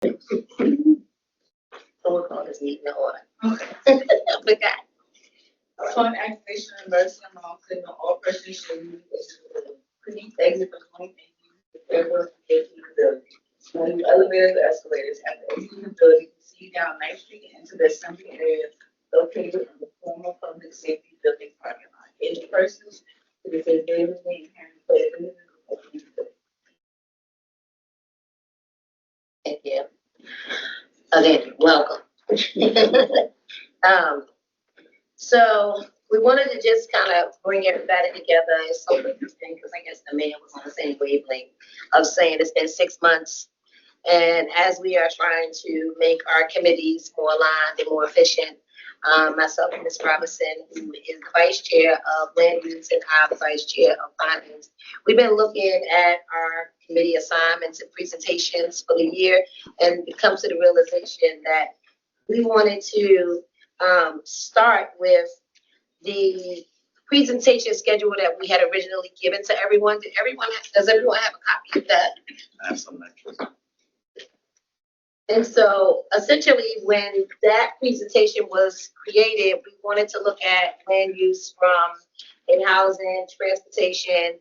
So we'll call this meeting to order. Okay. I forgot. Upon activation and mercy among criminal, all persons shall use please exit from 20 February to 18 the when you elevators or escalators at the exiting the building, proceed down Ninth Street and into the assembly area located on the former public safety building parking lot. Any persons who is a daily inherent place in the Thank you. Again, welcome. So we wanted to just kind of bring everybody together. It's so interesting because I guess the mayor was on the same wavelength of saying it's been 6 months. And as we are trying to make our committees more aligned and more efficient, myself and Ms. Robinson, who is the vice chair of land use and I'm the vice chair of finance, we've been looking at our committee assignments and presentations for the year and come to the realization that we wanted to start with the presentation schedule that we had originally given to everyone. Does everyone have a copy of that? I have some extras. And so essentially when that presentation was created, we wanted to look at land use from in housing, transportation,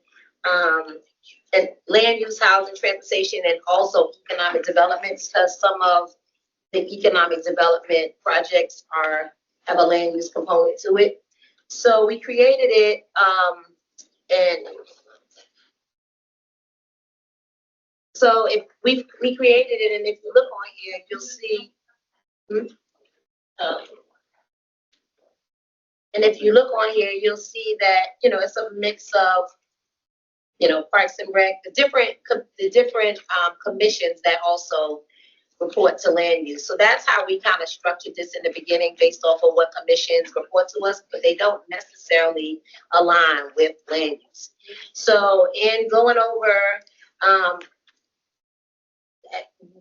and land use, housing, transportation, and also economic development, because some of the economic development projects have a land use component to it. So we created it, and so if we created it, and if you look on here, you'll see, and if you look on here, you'll see that, it's a mix of, Parks and Rec, the different commissions that also report to land use. So that's how we kind of structured this in the beginning based off of what commissions report to us, but they don't necessarily align with land use. So in going over,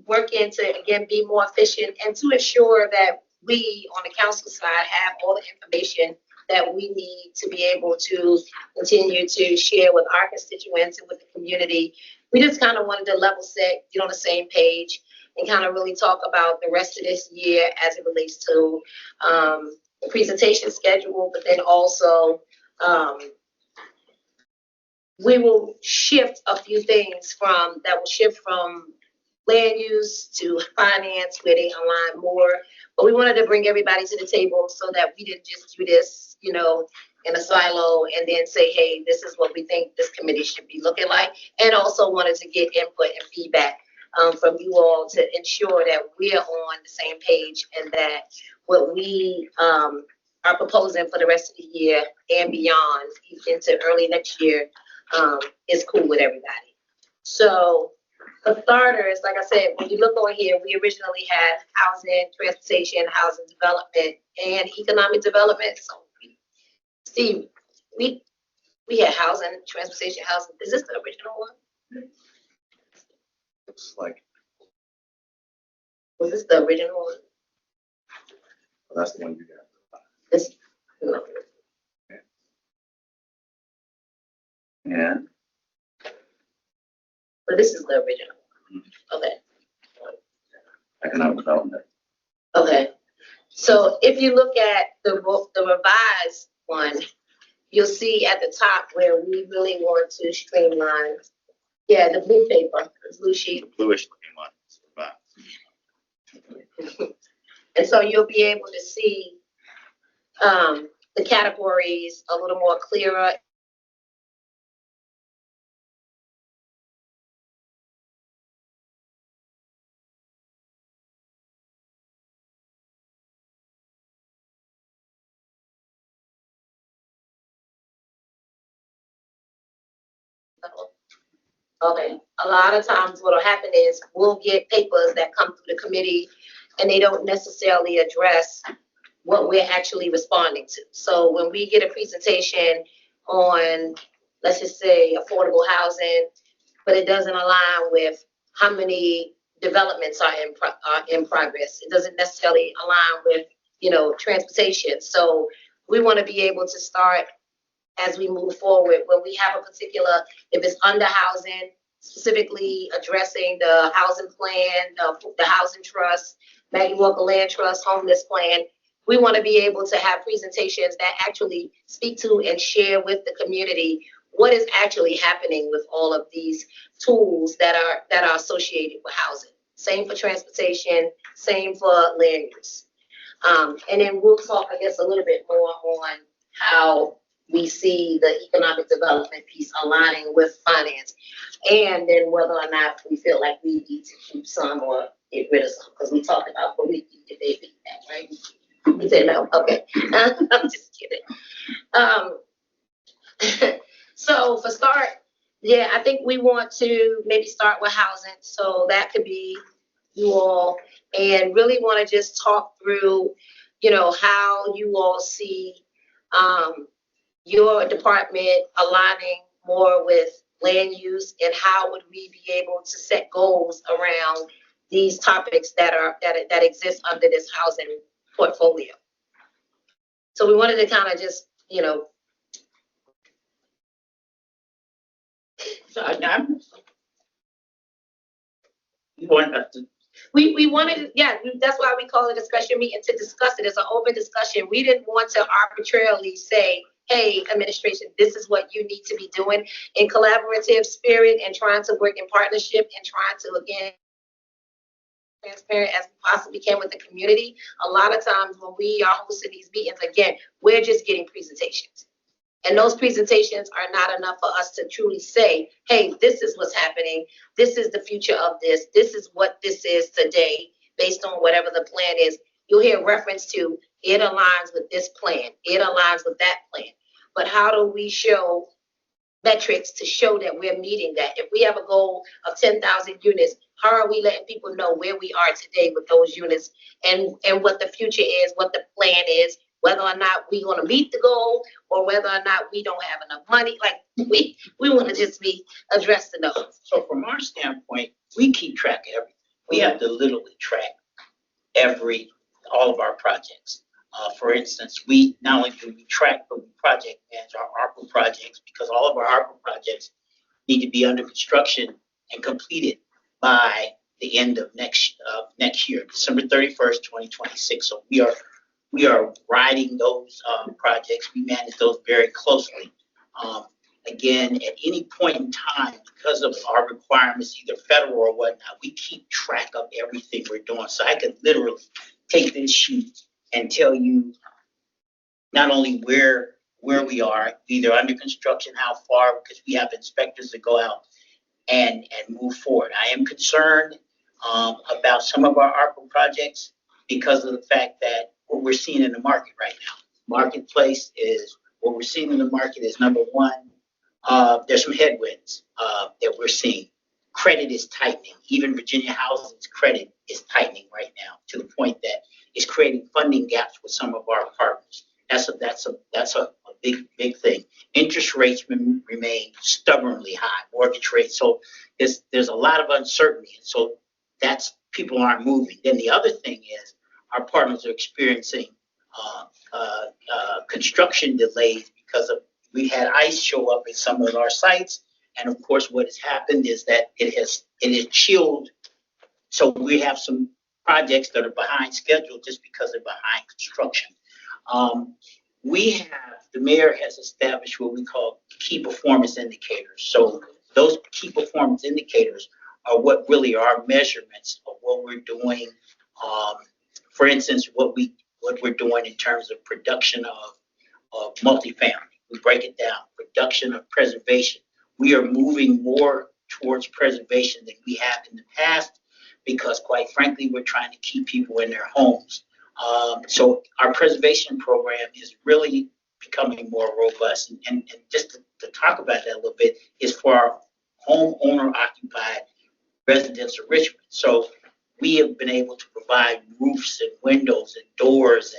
working to, again, be more efficient and to ensure that we on the council side have all the information that we need to be able to continue to share with our constituents and with the community. We just kind of wanted to level set, get on the same page, and kind of really talk about the rest of this year as it relates to the presentation schedule, but then also we will shift a few things from land use to finance where they align more. But we wanted to bring everybody to the table so that we didn't just do this, in a silo and then say, hey, this is what we think this committee should be looking like. And also wanted to get input and feedback from you all to ensure that we're on the same page and that what we are proposing for the rest of the year and beyond into early next year is cool with everybody. So for starters, like I said, when you look on here, we originally had housing, transportation, housing development, and economic development. So Steve, we had housing, transportation, housing. Is this the original one? Looks like, Was this the original one? well, that's the one you got. This, no. And But this is the original. Okay. economic development. Okay. So if you look at the revised one, you'll see at the top where we really want to streamline. Yeah, the blue paper, the blue sheet. The bluish looking one. And so you'll be able to see the categories a little more clearer. Okay, a lot of times what'll happen is we'll get papers that come through the committee and they don't necessarily address what we're actually responding to. So when we get a presentation on, let's just say, affordable housing, but it doesn't align with how many developments are in progress. It doesn't necessarily align with, transportation. So we want to be able to start as we move forward when we have a particular, if it's under housing, specifically addressing the housing plan, the housing trust, Maggie Walker Land Trust, homeless plan. We want to be able to have presentations that actually speak to and share with the community what is actually happening with all of these tools that are associated with housing. Same for transportation, same for land use. And then we'll talk, I guess, a little bit more on how we see the economic development piece aligning with finance, and then whether or not we feel like we need to keep some or get rid of some, because we talked about what we keep the baby back, right? You said no, okay. I'm just kidding. So for start, yeah, I think we want to maybe start with housing. So that could be you all, and really want to just talk through, how you all see your department aligning more with land use, and how would we be able to set goals around these topics that exist under this housing portfolio. So we wanted to kind of just, You want us to, we wanted, yeah, that's why we call it a special meeting, to discuss it. It's an open discussion. We didn't want to arbitrarily say, hey, administration, this is what you need to be doing, in collaborative spirit and trying to work in partnership and trying to, again, transparent as we possibly can with the community. A lot of times when we are hosting these meetings, again, we're just getting presentations. And those presentations are not enough for us to truly say, hey, this is what's happening. This is the future of this. This is what this is today, based on whatever the plan is. You'll hear reference to, it aligns with this plan. It aligns with that plan. But how do we show metrics to show that we're meeting that? If we have a goal of 10,000 units, how are we letting people know where we are today with those units, and what the future is, what the plan is, whether or not we're going to meet the goal, or whether or not we don't have enough money? Like, we want to just be addressing those. so from our standpoint, we keep track of everything. We have to literally track all of our projects. For instance, we not only do we track, but we project manage our ARPA projects, because all of our ARPA projects need to be under construction and completed by the end of next year, December 31st, 2026. So we are riding those projects. We manage those very closely. Again, at any point in time, because of our requirements, either federal or whatnot, we keep track of everything we're doing. So I could literally take this sheet and tell you not only where we are, either under construction, how far, because we have inspectors that go out and move forward. I am concerned about some of our ARPA projects because of the fact that what we're seeing in the market right now. What we're seeing in the market is, number one, there's some headwinds that we're seeing. Credit is tightening. Even Virginia Housing's credit is tightening right now, to the point that it's creating funding gaps with some of our partners. That's a big thing. Interest rates remain stubbornly high, mortgage rates. So there's a lot of uncertainty, and so people aren't moving. Then the other thing is, our partners are experiencing construction delays because we've had ice show up at some of our sites, and of course, what has happened is that it has chilled. So we have some projects that are behind schedule just because they're behind construction. The mayor has established what we call key performance indicators. So those key performance indicators are what really are measurements of what we're doing. For instance, what we're doing in terms of production of multifamily. We break it down. Production of preservation. We are moving more towards preservation than we have in the past, because quite frankly, we're trying to keep people in their homes. So our preservation program is really becoming more robust. And just to talk about that a little bit, is for our homeowner occupied residents of Richmond. So we have been able to provide roofs and windows and doors,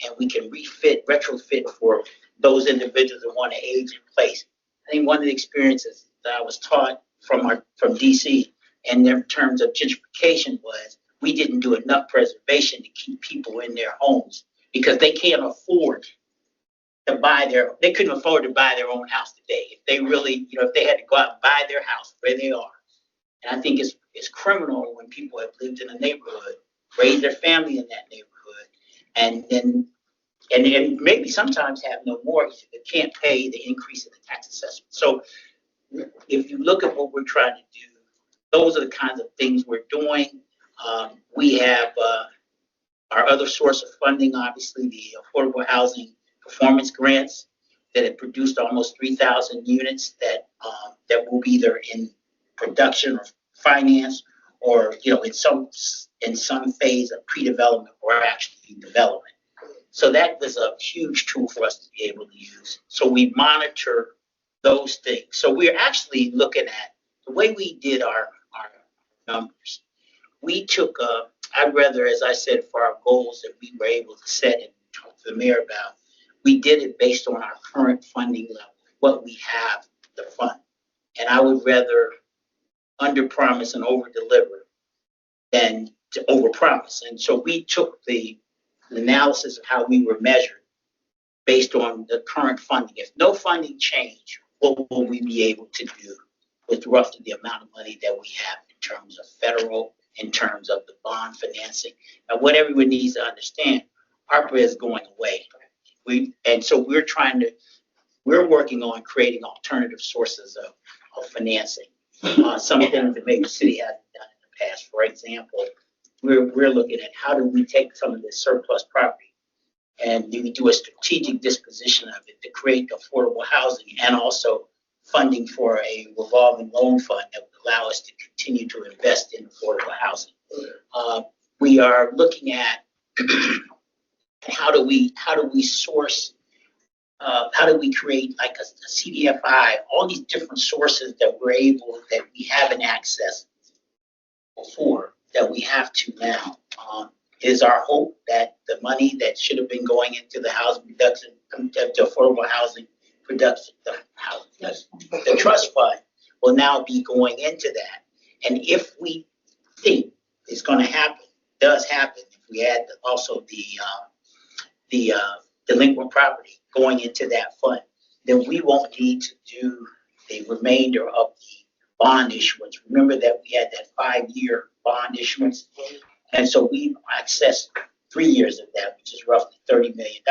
and we can retrofit for those individuals that want to age in place. I think one of the experiences that I was taught from DC in terms of gentrification was, we didn't do enough preservation to keep people in their homes because they can't afford they couldn't afford to buy their own house today. If they really, if they had to go out and buy their house where they are. And I think it's criminal when people have lived in a neighborhood, raised their family in that neighborhood, and then and maybe sometimes have no mortgage, but can't pay the increase in the tax assessment. So if you look at what we're trying to do, those are the kinds of things we're doing. We have our other source of funding, obviously, the affordable housing performance grants that have produced almost 3,000 units that will be either in production or finance, or in some phase of pre-development or actually development. So that was a huge tool for us to be able to use. So we monitor those things. So we're actually looking at the way we did our numbers. We took, I'd rather, as I said, for our goals that we were able to set and talk to the mayor about, we did it based on our current funding level, what we have to fund. And I would rather under-promise and over-deliver than to over-promise. And so we took the analysis of how we were measured based on the current funding. If no funding changed, what will we be able to do with roughly the amount of money that we have in terms of federal, in terms of the bond financing? Now, what everyone needs to understand, ARPA is going away. So we're working on creating alternative sources of financing. Some things that maybe the city hasn't done in the past. For example, we're looking at how do we take some of this surplus property and we do a strategic disposition of it to create affordable housing and also funding for a revolving loan fund that would allow us to continue to invest in affordable housing. We are looking at how do we source, how do we create like a CDFI, all these different sources that we haven't accessed before, that we have to now. It is our hope that the money that should have been going into the housing production, to affordable housing production, the trust fund will now be going into that. And if we think it's going to happen, does happen, if we add also the delinquent property going into that fund, then we won't need to do the remainder of the bond issuance. Remember that we had that 5-year bond issuance. And so we've accessed 3 years of that, which is roughly $30 million.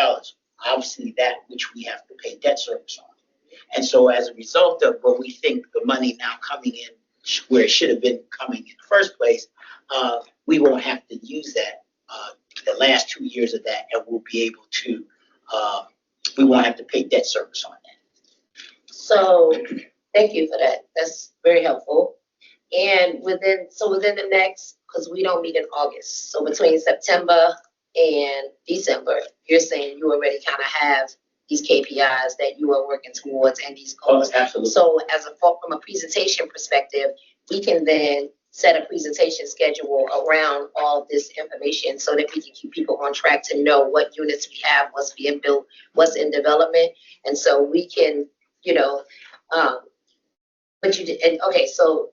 Obviously that which we have to pay debt service on. And so as a result of what we think the money now coming in where it should have been coming in the first place, we won't have to use that, the last 2 years of that, and we'll be able to, we won't have to pay debt service on that. So thank you for that. That's very helpful. And within the next, because we don't meet in August, so between September and December, you're saying you already kind of have these KPIs that you are working towards and these goals. Oh, absolutely. So from a presentation perspective, we can then set a presentation schedule around all this information so that we can keep people on track to know what units we have, what's being built, what's in development. And so we can, so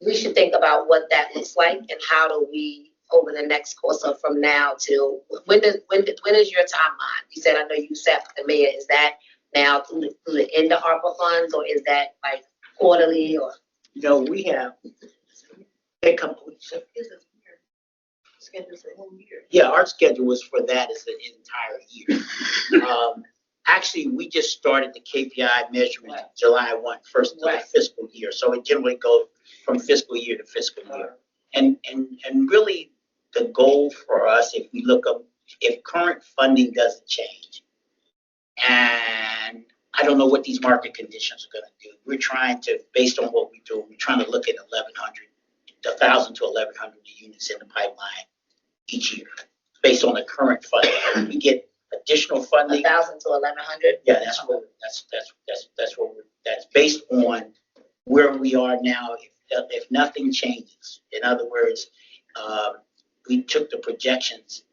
we should think about what that looks like and how do we, over the next course of from now till, when is your timeline? You said, I know you said the mayor, is that now through the end of ARPA funds, or is that like quarterly, or? We have a couple weeks. Yeah, our schedule is for that is the entire year. Actually, we just started the KPI measurement July 1, first of the fiscal year. So it generally goes from fiscal year to fiscal year. And really the goal for us, if we look up, if current funding doesn't change, and I don't know what these market conditions are going to do. We're trying to, based on what we do, we're trying to look at 1,000 to 1,100 units in the pipeline each year, based on the current funding. We get additional funding. 1,000 to 1,100. Yeah, that's based on where we are now. If nothing changes, in other words, we took the projections.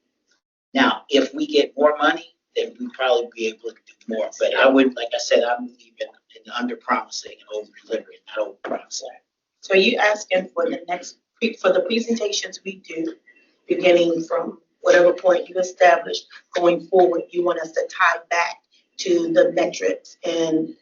Now, if we get more money, then we'll probably be able to do more. But I would, like I said, I believe in under promising and over delivering, not over promising. So are you asking for for the presentations we do, beginning from whatever point you establish, going forward, you want us to tie back to the metrics and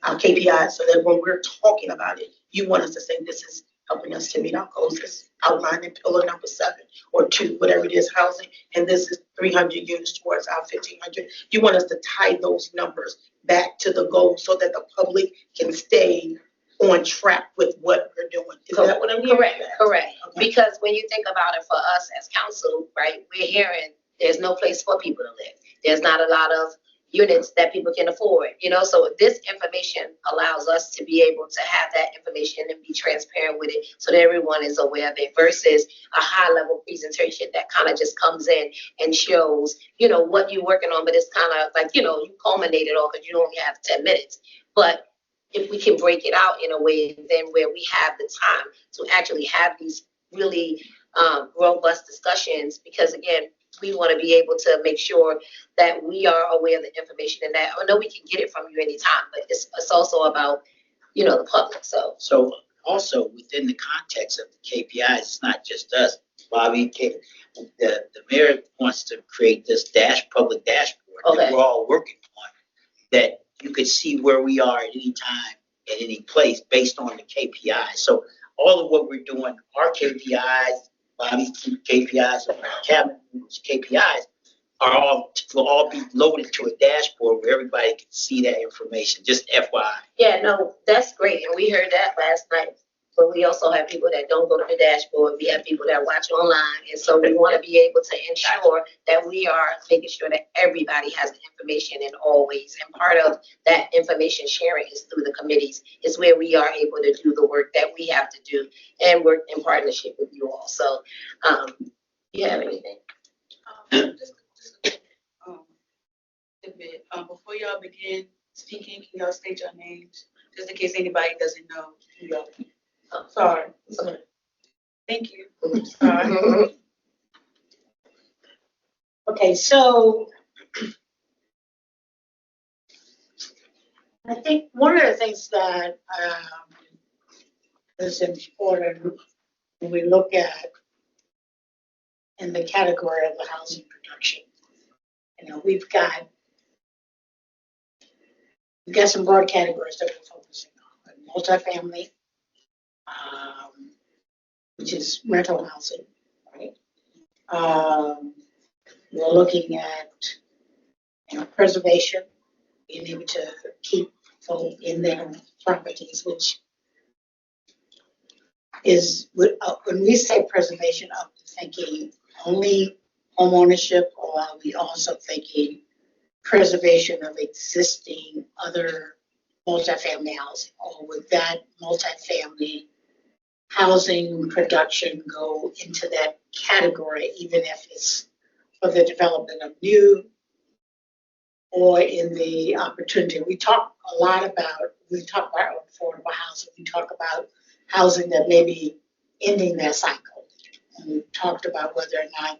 our KPIs, so that when we're talking about it, you want us to say this is helping us to meet our goals, as outlined in pillar number 7 or 2, whatever it is, housing, and this is 300 units towards our 1,500. You want us to tie those numbers back to the goal so that the public can stay on track with what we're doing. Is that what I'm hearing? Correct. Okay. Because when you think about it, for us as council, right, we're hearing there's no place for people to live. There's not a lot of units that people can afford, so this information allows us to be able to have that information and be transparent with it so that everyone is aware of it, versus a high level presentation that kind of just comes in and shows, what you're working on, but it's kind of like, you culminate it all because you only have 10 minutes. But if we can break it out in a way then where we have the time to actually have these really robust discussions, because again, we want to be able to make sure that we are aware of the information, and that I know we can get it from you anytime, but it's also about, the public. So also within the context of the KPIs, it's not just us. Bobby, the mayor wants to create this public dashboard that we're all working on, that you could see where we are at any time, at any place, based on the KPIs. So all of what we're doing, our KPIs, Bobby's KPIs, our cabinet KPIs, will all be loaded to a dashboard where everybody can see that information. Just FYI. yeah, no, that's great, and we heard that last night. But we also have people that don't go to the dashboard. We have people that watch online, and so we want to be able to ensure that we are making sure that everybody has the information in all ways. And part of that information sharing is through the committees. Is where we are able to do the work that we have to do and work in partnership with you all. So, you have anything? Just a bit. Before y'all begin speaking, can y'all state your names, just in case anybody doesn't know who y'all are? Oh, sorry. Thank you. Sorry. Okay, so I think one of the things that is important when we look at in the category of the housing production, we've got some broad categories that we're focusing on. Multifamily, which is rental housing, right? We're looking at preservation, being able to keep folk in their properties, which is when we say preservation, are we thinking only home ownership, or are we also thinking preservation of existing other multifamily housing, or would that multifamily housing production go into that category, even if it's for the development of new or in the opportunity? We talk about affordable housing. We talk about housing that may be ending their cycle. And we've talked about whether or not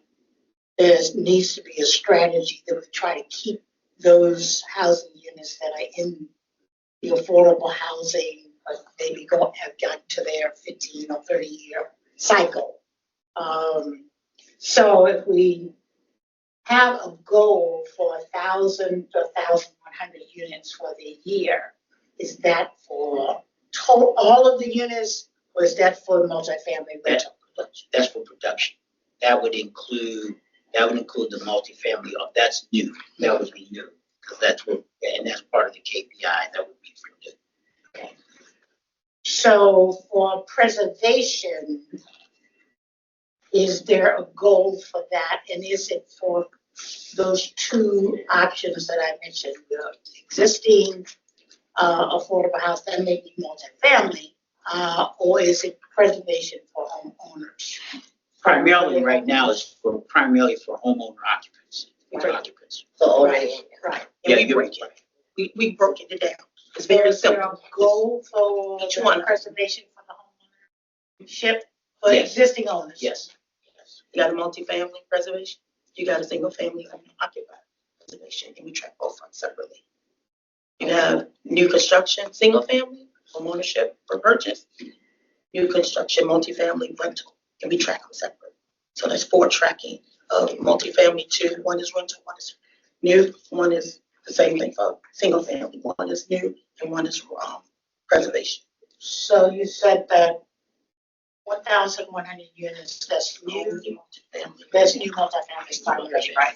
there needs to be a strategy that we try to keep those housing units that are in the affordable housing, maybe have gotten to their 15 or 30-year cycle. So if we have a goal for 1,000 to 1,100 units for the year, is that for all of the units, or is that for multifamily rental production? That's for production. That would include the multifamily. That's new. That would be new, because that's part of the KPI. That would be for new. Okay. So for preservation, is there a goal for that? And is it for those two options that I mentioned, the existing affordable house that may be multifamily, or is it preservation for homeowners? Primarily right now is primarily for homeowner occupancy. Occupants. So already, Right. Yeah, you're right. We broke it down. It's Is very there simple. a goal for Each the one. preservation for the homeownership for Yes. existing owners? Yes. You got a multifamily preservation, you got a single family occupied preservation, and we track both of them separately. You have new construction, single family, home ownership for purchase, new construction, multifamily rental, and we track them separate. So there's 4 tracking of multifamily, 2, one is rental, one is new, one is The same thing for single family. One is new and one is preservation. So you said that 1,100 units, that's new multifamily, that's new multifamily primarily, right?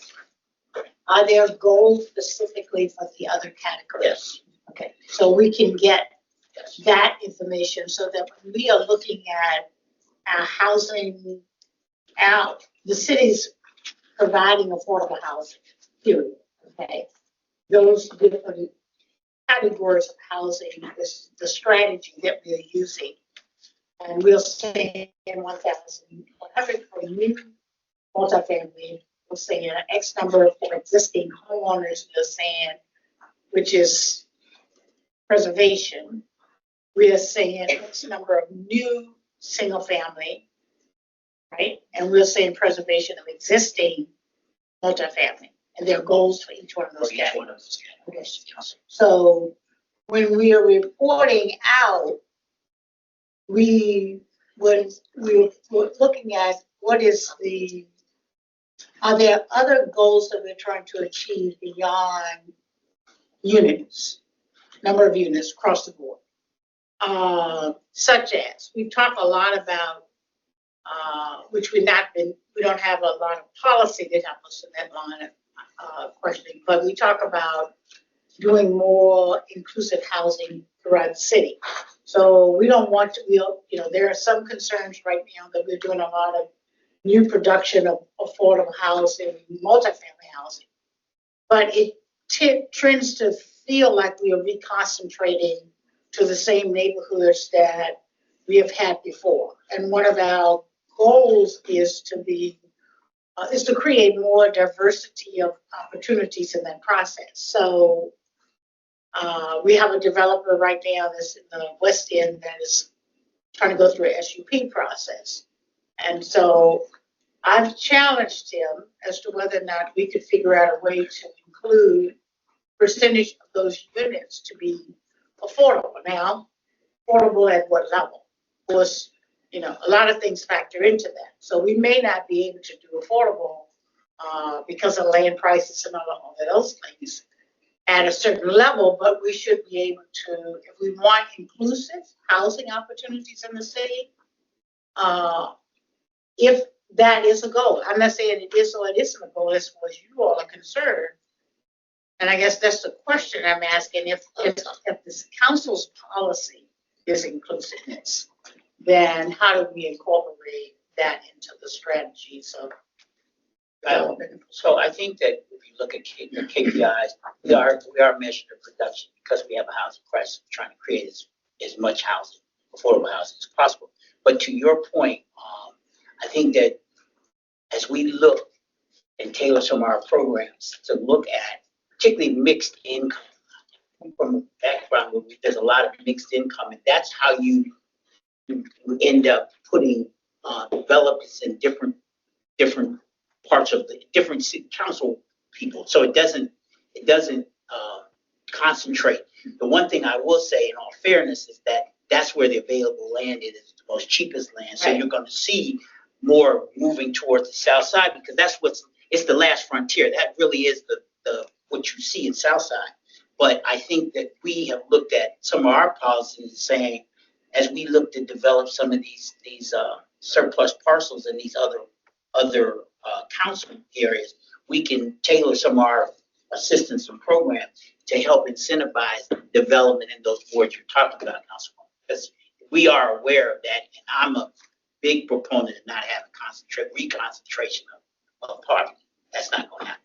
Are there goals specifically for the other categories? Yes. Okay, so we can get Yes. that information so that when we are looking at our housing out, the city's providing affordable housing, period, okay? Those different categories of housing is the strategy that we are using. And we'll say in 1,100 for new multifamily, we're saying X number for existing homeowners, we're saying, which is preservation. We are saying X number of new single family, right? And we're saying preservation of existing multifamily. And there are goals for each one of those For each one categories. of those. So when we are reporting out, we're looking at what is are there other goals that we're trying to achieve beyond units, number of units across the board? Such as, we talk a lot about, which we don't have a lot of policy that help us in that line of questioning, but we talk about doing more inclusive housing throughout the city. So we don't want to, there are some concerns right now that we're doing a lot of new production of affordable housing, multifamily housing. But it trends to feel like we are reconcentrating to the same neighborhoods that we have had before. And one of our goals is to create more diversity of opportunities in that process. So we have a developer right now that's in the West End that is trying to go through a SUP process. And so I've challenged him as to whether or not we could figure out a way to include percentage of those units to be affordable. Now, affordable at what level? Of course, a lot of things factor into that. So we may not be able to do affordable because of land prices and all of those things at a certain level, but we should be able to, if we want inclusive housing opportunities in the city, if that is a goal. I'm not saying it is or it isn't a goal as far as you all are concerned. And I guess that's the question I'm asking. If this council's policy is inclusiveness, then how do we incorporate that into the strategies of development? So I think that if you look at the KPIs, we are measuring the production because we have a housing crisis, trying to create as much housing, affordable housing as possible. But to your point, I think that as we look and tailor some of our programs to look at particularly mixed income, from a background where there's a lot of mixed income, and that's how you end up putting developers in different parts of the different city council people. So it doesn't concentrate. The one thing I will say in all fairness is that that's where the available land is. It's the most cheapest land. So you're going to see more moving towards the south side because it's the last frontier. That really is the what you see in south side. But I think that we have looked at some of our policies saying, as we look to develop some of these surplus parcels in these other council areas, we can tailor some of our assistance and programs to help incentivize development in those wards you're talking about, Councilwoman. Because we are aware of that, and I'm a big proponent of not having reconcentration of poverty. That's not going to happen.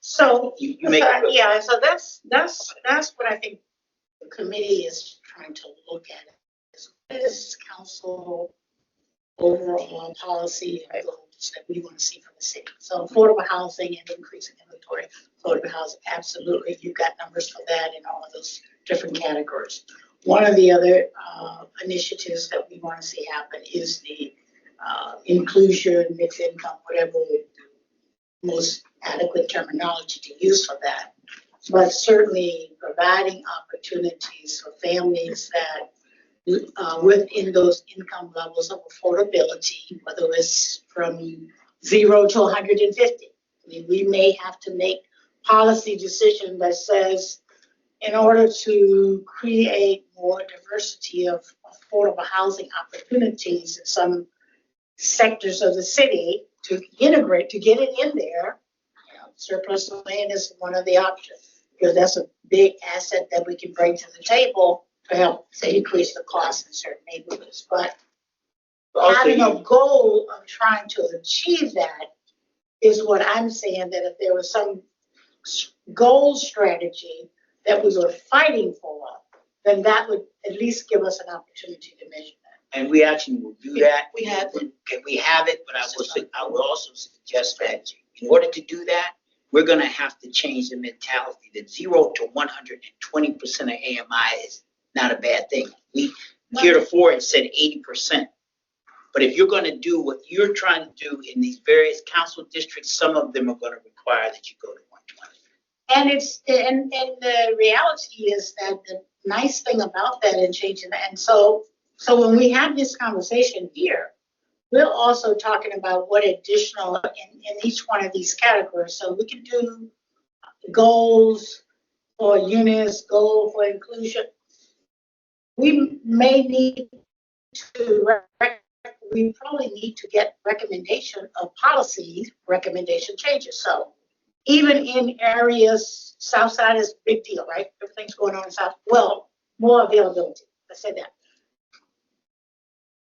So you make yeah. So that's what I think the committee is trying to look at. Is council overall policy and goals that we want to see from the city? So affordable housing and increasing inventory. Affordable housing, absolutely. You've got numbers for that in all of those different categories. One of the other initiatives that we want to see happen is the inclusion, mixed income, whatever the most adequate terminology to use for that. But certainly providing opportunities for families that within those income levels of affordability, whether it's from 0 to 150. I mean, we may have to make policy decision that says in order to create more diversity of affordable housing opportunities in some sectors of the city to integrate, to get it in there, surplus land is one of the options, because that's a big asset that we can bring to the table to help decrease the cost in certain neighborhoods. But having a goal of trying to achieve that is what I'm saying, that if there was some goal strategy that we were fighting for, then that would at least give us an opportunity to measure that. And we actually will do that. We have it. Okay, we have it, but I will also suggest that in order to do that, we're gonna have to change the mentality that 0 to 120% of AMI is not a bad thing. We heretofore it said 80%. But if you're gonna do what you're trying to do in these various council districts, some of them are gonna require that you go to 120. And the reality is that the nice thing about that and changing that, and so when we have this conversation here, we're also talking about what additional in each one of these categories. So we can do goals for units, goal for inclusion. We may need to, we probably need to get recommendation of policy recommendation changes. So even in areas, South Side is a big deal, right? Everything's going on in South, well, more availability, let's say that.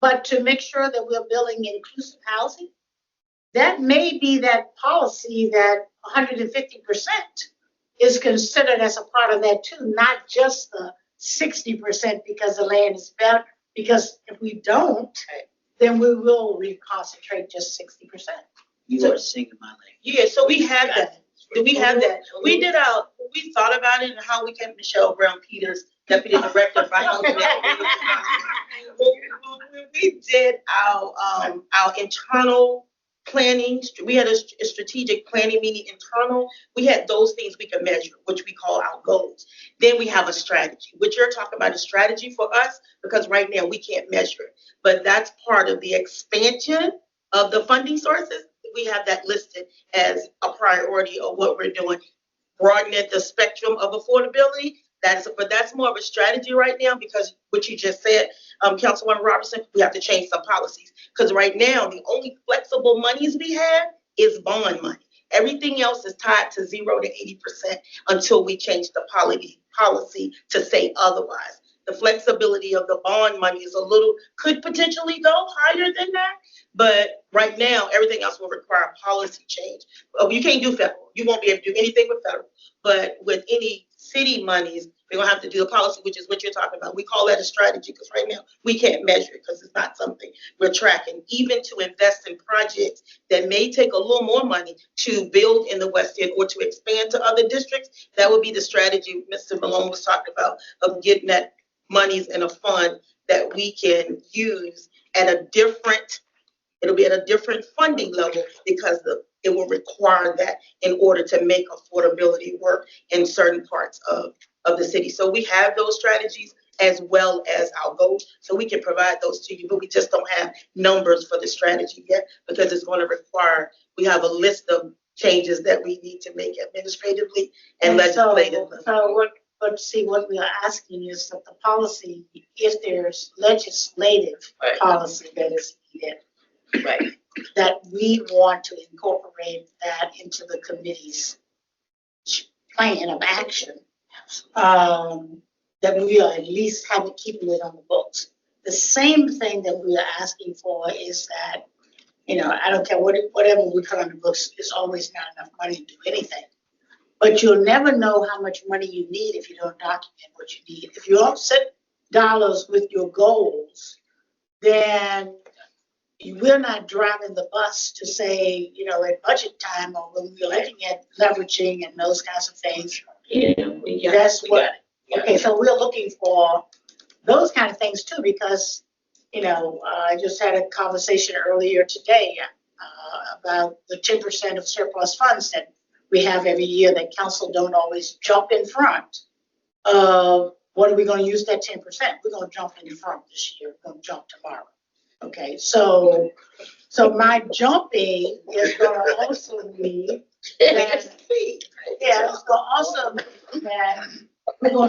But to make sure that we're building inclusive housing, that may be that policy that 150% is considered as a part of that too, not just the 60% because the land is better. Because if we don't, then we will reconcentrate just 60%. You are singing my language. Yeah, so we have that. We have that. We did we thought about it and how we kept Michelle Brown Peters, Deputy Director of Finance. When we did our internal planning, we had a strategic planning meeting internal. We had those things we could measure, which we call our goals. Then we have a strategy, which you're talking about a strategy for us, because right now we can't measure it. But that's part of the expansion of the funding sources. We have that listed as a priority of what we're doing, broadening the spectrum of affordability. But that's more of a strategy right now, because what you just said, Councilwoman Robertson, we have to change some policies. Because right now, the only flexible monies we have is bond money. Everything else is tied to 0 to 80% until we change the policy to say otherwise. The flexibility of the bond money is could potentially go higher than that. But right now, everything else will require policy change. You can't do federal. You won't be able to do anything with federal. But with any city monies, we're going to have to do a policy, which is what you're talking about. We call that a strategy, because right now we can't measure it because it's not something we're tracking. Even to invest in projects that may take a little more money to build in the West End or to expand to other districts, that would be the strategy Mr. Malone was talking about, of getting that monies in a fund that we can use at it'll be at a different funding level, because it will require that in order to make affordability work in certain parts of the city. So we have those strategies as well as our goals, so we can provide those to you, but we just don't have numbers for the strategy yet, because it's going to require, we have a list of changes that we need to make administratively and legislatively. So what we are asking is that the policy, if there's legislative policy that is needed, Right. that we want to incorporate that into the committee's plan of action, that we are at least keeping it on the books. The same thing that we are asking for is that, I don't care whatever we put on the books, it's always not enough money to do anything. But you'll never know how much money you need if you don't document what you need. If you don't set dollars with your goals, then we're not driving the bus to say, at budget time, or when we're looking at leveraging and those kinds of things. Okay, so we're looking for those kind of things too, because, I just had a conversation earlier today about the 10% of surplus funds that we have every year that council don't always jump in front of. What are we going to use that 10%? We're going to jump in front this year. We're going to jump tomorrow. Okay, so my jumping is going to also be that Yeah, it's gonna also, that we're gonna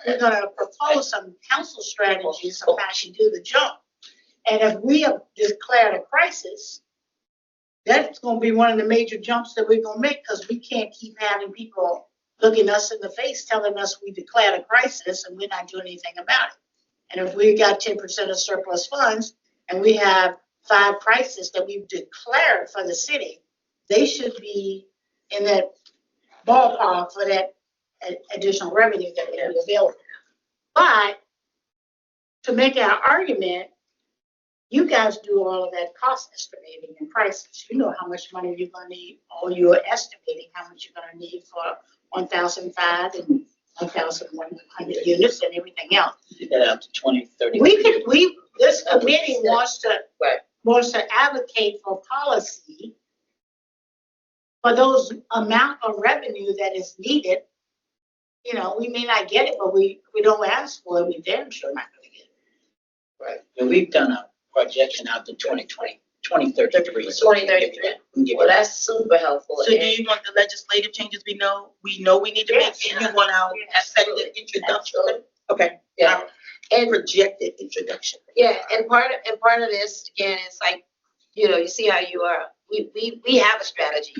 we're gonna propose some council strategies of how to do the job. And if we have declared a crisis, that's gonna be one of the major jumps that we're gonna make, because we can't keep having people looking us in the face, telling us we declared a crisis and we're not doing anything about it. And if we got 10% of surplus funds and we have 5 crises that we've declared for the city, they should be in that ballpark for that additional revenue that will be available. But to make our argument, you guys do all of that cost estimating and prices. You know how much money you're gonna need, or you're estimating how much you're gonna need for 1,005 and 1,100 units and everything else. You get out to 2030. This committee wants to advocate for policy for those amount of revenue that is needed. You know, we may not get it, but we don't ask for it, we damn sure not gonna get it. Right. And we've done a projection out to 2020, 2033. So 2033. we give Well, it- that's super helpful. So do And you want the legislative changes we know we need to make, and you want our effective introduction? Okay. Yeah. Our And projected introduction. yeah, and part of this, again, is like, you know, you see how you are. We have a strategy.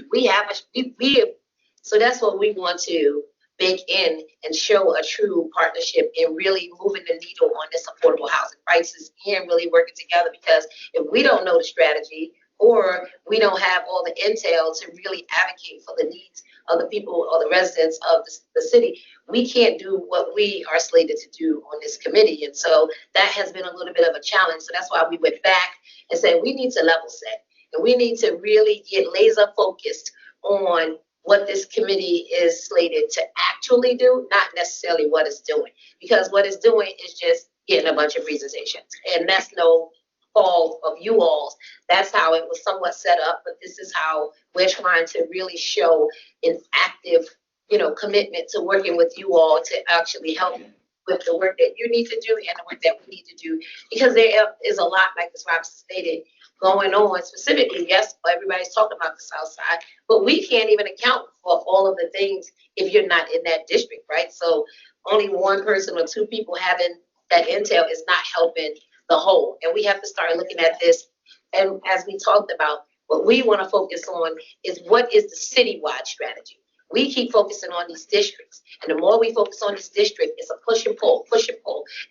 So that's what we want to bake in and show a true partnership in really moving the needle on this affordable housing crisis and really working together. Because if we don't know the strategy, or we don't have all the intel to really advocate for the needs of the people or the residents of the city, we can't do what we are slated to do on this committee. And so that has been a little bit of a challenge. So that's why we went back and said we need to level set, and we need to really get laser focused on what this committee is slated to actually do, not necessarily what it's doing. Because what it's doing is just getting a bunch of presentations, and that's no fault of you all. That's how it was somewhat set up, but this is how we're trying to really show an active, you know, commitment to working with you all to actually help with the work that you need to do and the work that we need to do. Because there is a lot, like Ms. Robinson stated, going on specifically. Yes, everybody's talking about the South Side, but we can't even account for all of the things if you're not in that district, right? So only one person or 2 people having that intel is not helping the whole. And we have to start looking at this. And as we talked about, what we want to focus on is what is the citywide strategy. We keep focusing on these districts, and the more we focus on this district, it's a push and pull,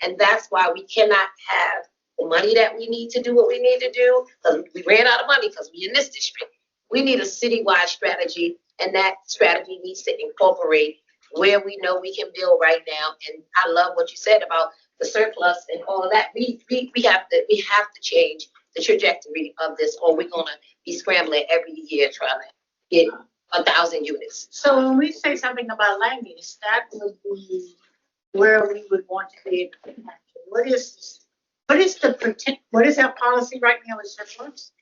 and that's why we cannot have the money that we need to do what we need to do, because we ran out of money because we in this district. We need a citywide strategy, and that strategy needs to incorporate where we know we can build right now. And I love what you said about the surplus and all of that. We have to change the trajectory of this, or we're gonna be scrambling every year trying to get 1,000 units. So when we say something about land use, that would be where we would want to be impacted. What is our policy right now in surplus?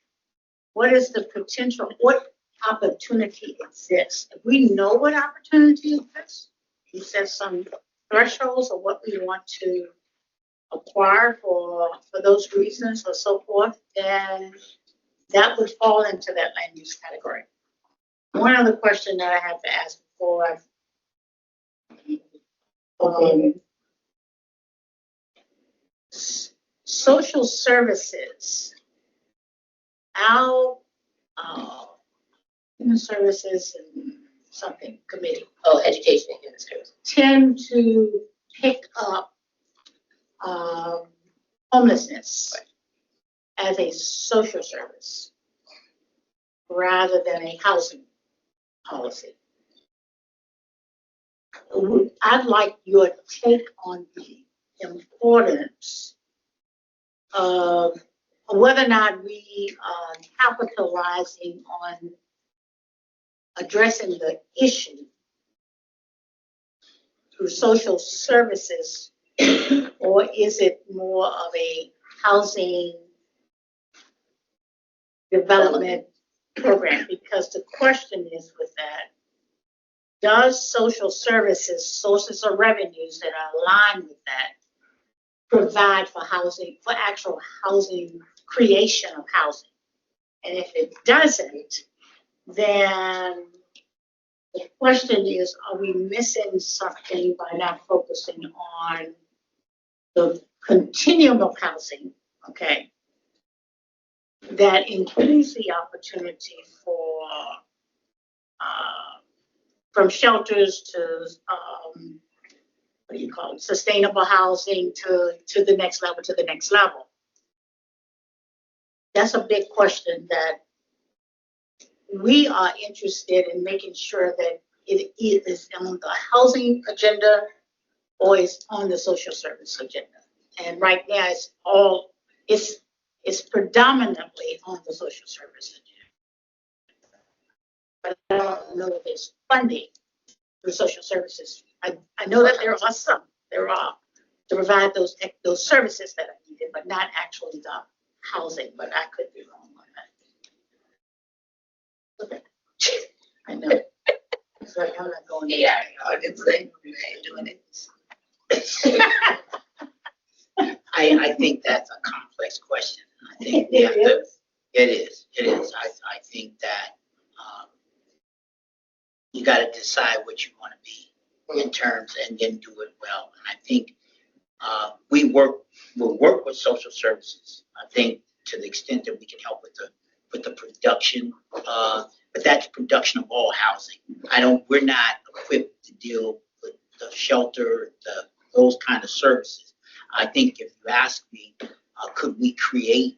What is the potential, what opportunity exists? If we know what opportunity exists, we set some thresholds of what we want to acquire for those reasons or so forth, then that would fall into that land use category. One other question that I have to ask before social services, our human services and something committee Oh, education and human services. tend to pick up homelessness as a social service rather than a housing policy. I'd like your take on the importance of whether or not we are capitalizing on addressing the issue through social services, or is it more of a housing development program? Because the question is with that, does social services, sources of revenues that are aligned with that, provide for housing, for actual housing, creation of housing? And if it doesn't, then The question is, are we missing something by not focusing on the continuum of housing, okay? That includes the opportunity for, from shelters to, what do you call it, sustainable housing to the next level, to the next level. That's a big question that we are interested in making sure that it is on the housing agenda or is on the social service agenda. And right now it's predominantly on the social service agenda. But I don't know if there's funding for social services. I know that there are some, to provide those services that are needed, but not actually the housing, but I could be wrong on that. Okay. I know. It's like I'm not going there. Yeah, I didn't say we ain't doing it. I think that's a complex question. I think we have to, it is. I think that, you gotta decide what you wanna be in terms and then do it well. And I think, we'll work with social services. I think to the extent that we can help with the production, but that's production of all housing. We're not equipped to deal with the shelter, those kind of services. I think if you ask me, could we create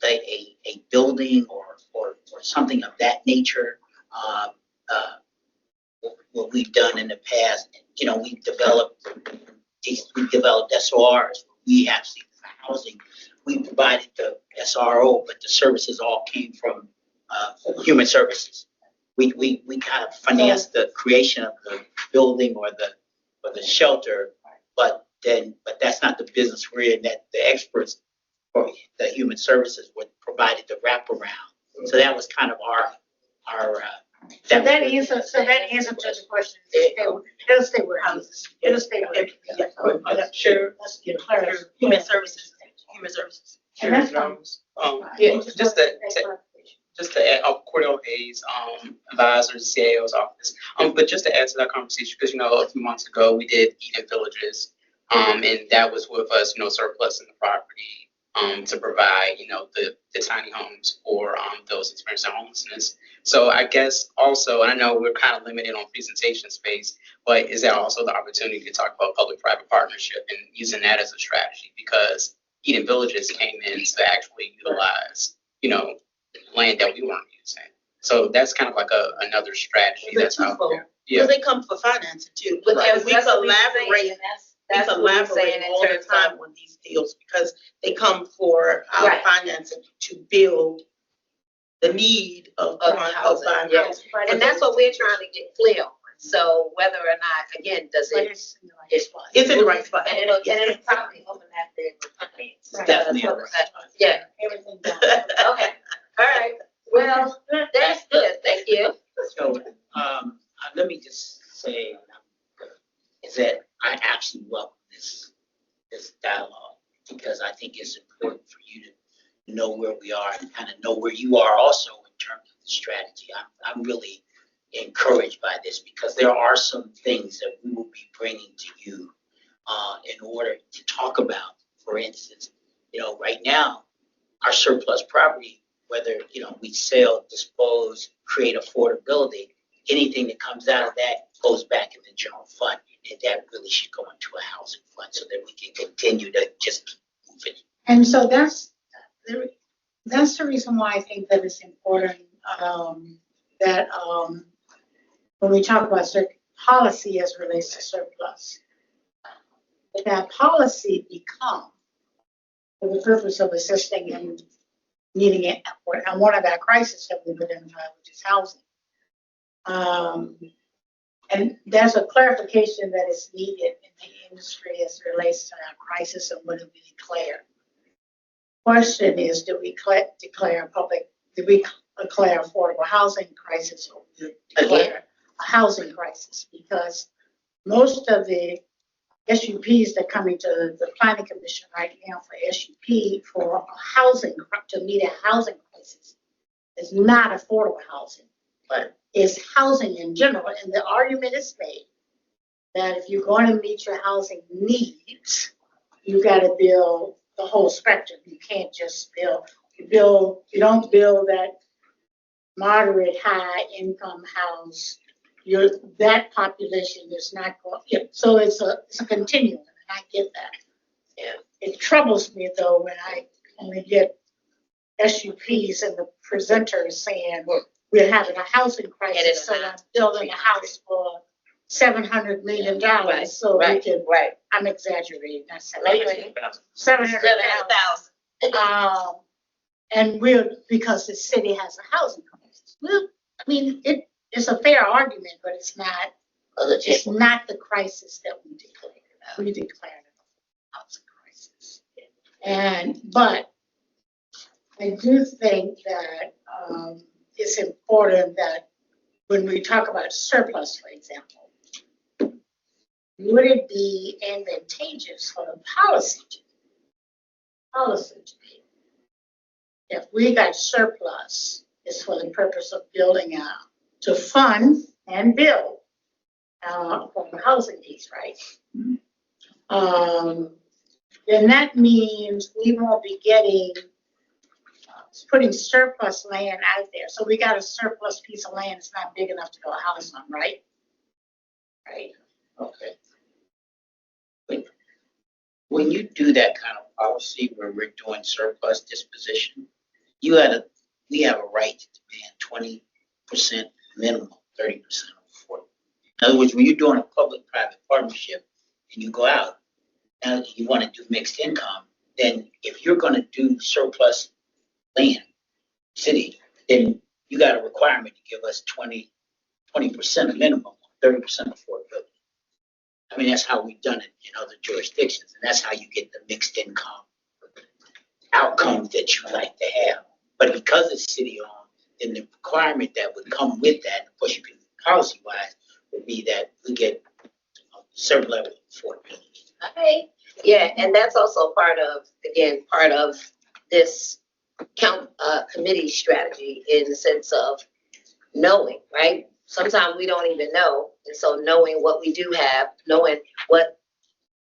a building or something of that nature? What we've done in the past, we've developed SORs. We actually, for housing, we provided the SRO, but the services all came from human services. We kind of financed the creation of the building or the shelter, but that's not the business we're in. That the experts for the human services would provided the wraparound. So that was kind of our. So that answer to the question. It'll stay where it is. It'll stay where it is. Sure. Let's get clarity. Human services. And that's fine. Yeah, just to add, Cordell Hayes, advisor, CAO's office. But just to add to that conversation, because a few months ago we did Eden Villages, and that was with us, surplus in the property, to provide, the tiny homes for those experiencing homelessness. So I guess also, and I know we're kind of limited on presentation space, but is there also the opportunity to talk about public-private partnership and using that as a strategy? Because Eden Villages came in to actually utilize, land that we weren't using. So that's kind of like another strategy that's out there. Because they come for financing too. But Right. we collaborate. That's what we're saying in all the terms time of. on these deals because they come for our Right. financing to build the need of housing, buying yeah. housing. And that's what we're trying to get clear on. So whether or not, again, does But it? it's in the right It's spot. It's in the right spot. And it'll probably overlap there with finance. Right. Definitely in the right spot. Yeah, Everything down. okay, all right. Well, that's good, thank you. So, let me just say, is that I actually welcome this dialogue because I think it's important for you to know where we are and kind of know where you are also in terms of the strategy. I'm really encouraged by this because there are some things that we will be bringing to you in order to talk about. For instance, right now, our surplus property, whether, we sell, dispose, create affordability, anything that comes out of that goes back in the general fund. And that really should go into a housing fund so that we can continue to just keep moving. And so that's the reason why I think that it's important that when we talk about policy as it relates to surplus, that policy become for the purpose of assisting in meeting it, and one of our crises that we've identified, which is housing. And there's a clarification that is needed in the industry as it relates to our crisis and what do we declare. Question is, do we declare affordable housing crisis or do we declare a housing crisis? Because most of the SUPs that are coming to the planning commission right now for SUP for housing, to meet a housing crisis is not affordable housing. but is housing in general. And the argument is made that if you're going to meet your housing needs, you got to build the whole spectrum. You can't just you don't build that moderate high income house. That population is not going, so it's a continuum, and I get that. Yeah. It troubles me though when I only get SUPs and the presenters saying we're having a housing crisis, so I'm building a house for $700 million. Right, So we right, can, right. I'm exaggerating, not No, you 700, ain't. 700,000. And because the city has a housing crisis. Well, I mean, it's a fair argument, but it's not the crisis that we declared. We declared a housing crisis. But I do think that it's important that when we talk about surplus, for example, would it be advantageous for the policy to be, if we got surplus, it's for the purpose of building out, to fund and build for the housing needs, right? Then that means we won't be putting surplus land out there. So we got a surplus piece of land, it's not big enough to go a house on, right? Right, okay. When you do that kind of policy where we're doing surplus disposition, we have a right to demand 20% minimum, 30% affordable. In other words, when you're doing a public-private partnership and you go out, now you want to do mixed income, then if you're going to do surplus land, city, then you got a requirement to give us 20% minimum, 30% affordability. I mean, that's how we've done it in other jurisdictions, and that's how you get the mixed income outcome that you like to have. But because it's city-owned, then the requirement that would come with that, of course you can policy-wise, would be that we get a certain level of affordability. Okay. Yeah, and that's also part of this committee strategy in the sense of knowing, right? Sometimes we don't even know. And so knowing what we do have, knowing what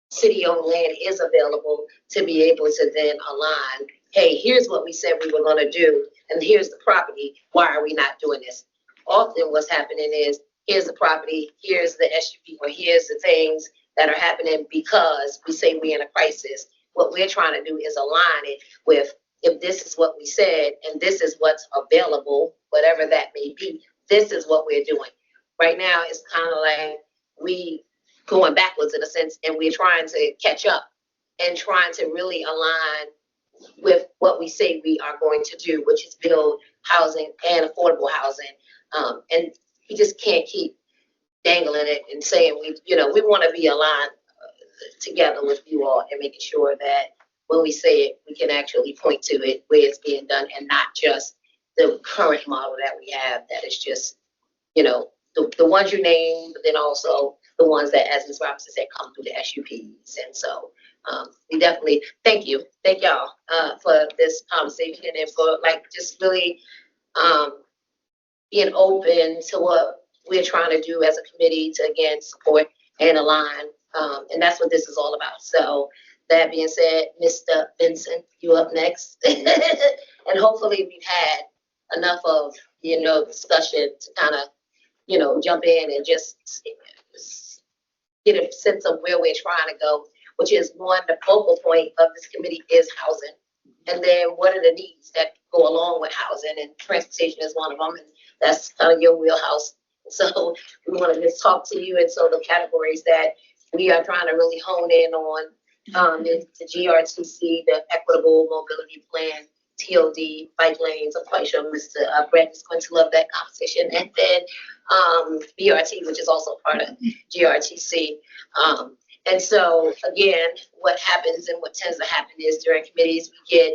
city-owned land is available to be able to then align, hey, here's what we said we were going to do, and here's the property. Why are we not doing this? Often what's happening is, here's the property, here's the SUP, or here's the things that are happening because we say we're in a crisis. What we're trying to do is align it with, if this is what we said and this is what's available, whatever that may be, this is what we're doing. Right now, it's kind of like we going backwards in a sense, and we're trying to catch up and trying to really align with what we say we are going to do, which is build housing and affordable housing. And we just can't keep dangling it and saying we want to be aligned together with you all and making sure that when we say it, we can actually point to it where it's being done and not just the current model that we have that is just, the ones you named, but then also the ones that, as Ms. Robinson said, come through the SUPs. And so we definitely thank y'all for this conversation and for just really being open to what we're trying to do as a committee to, again, support and align. And that's what this is all about. So that being said, Mr. Vincent, you up next. And hopefully we've had enough of, discussion to kind of, jump in and just get a sense of where we're trying to go, which is one, the focal point of this committee is housing. And then what are the needs that go along with housing, and transportation is one of them. And that's kind of your wheelhouse. So we want to just talk to you. And so the categories that we are trying to really hone in on is the GRTC, the Equitable Mobility Plan, TOD, bike lanes. I'm quite sure Mr. Brett is going to love that conversation. And then BRT, which is also part of GRTC. And so again, what happens and what tends to happen is during committees, we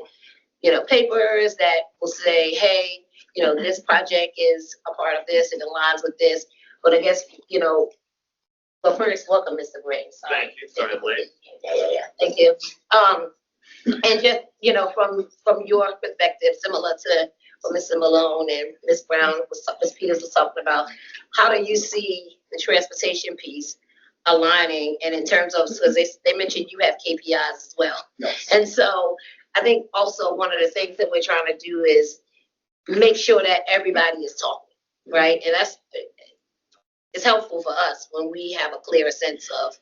get, papers that will say, hey, this project is a part of this, it aligns with this. But I guess, but first, welcome, Mr. Gray. Sorry. Thank you. Sorry, I'm late. Yeah. Thank you. And just, from your perspective, similar to what Mr. Malone and Ms. Brown, Ms. Peters was talking about. How do you see the transportation piece aligning? And in terms of, because they mentioned you have KPIs as well. Yes. And so I think also one of the things that we're trying to do is make sure that everybody is talking, right? And it's helpful for us when we have a clearer sense of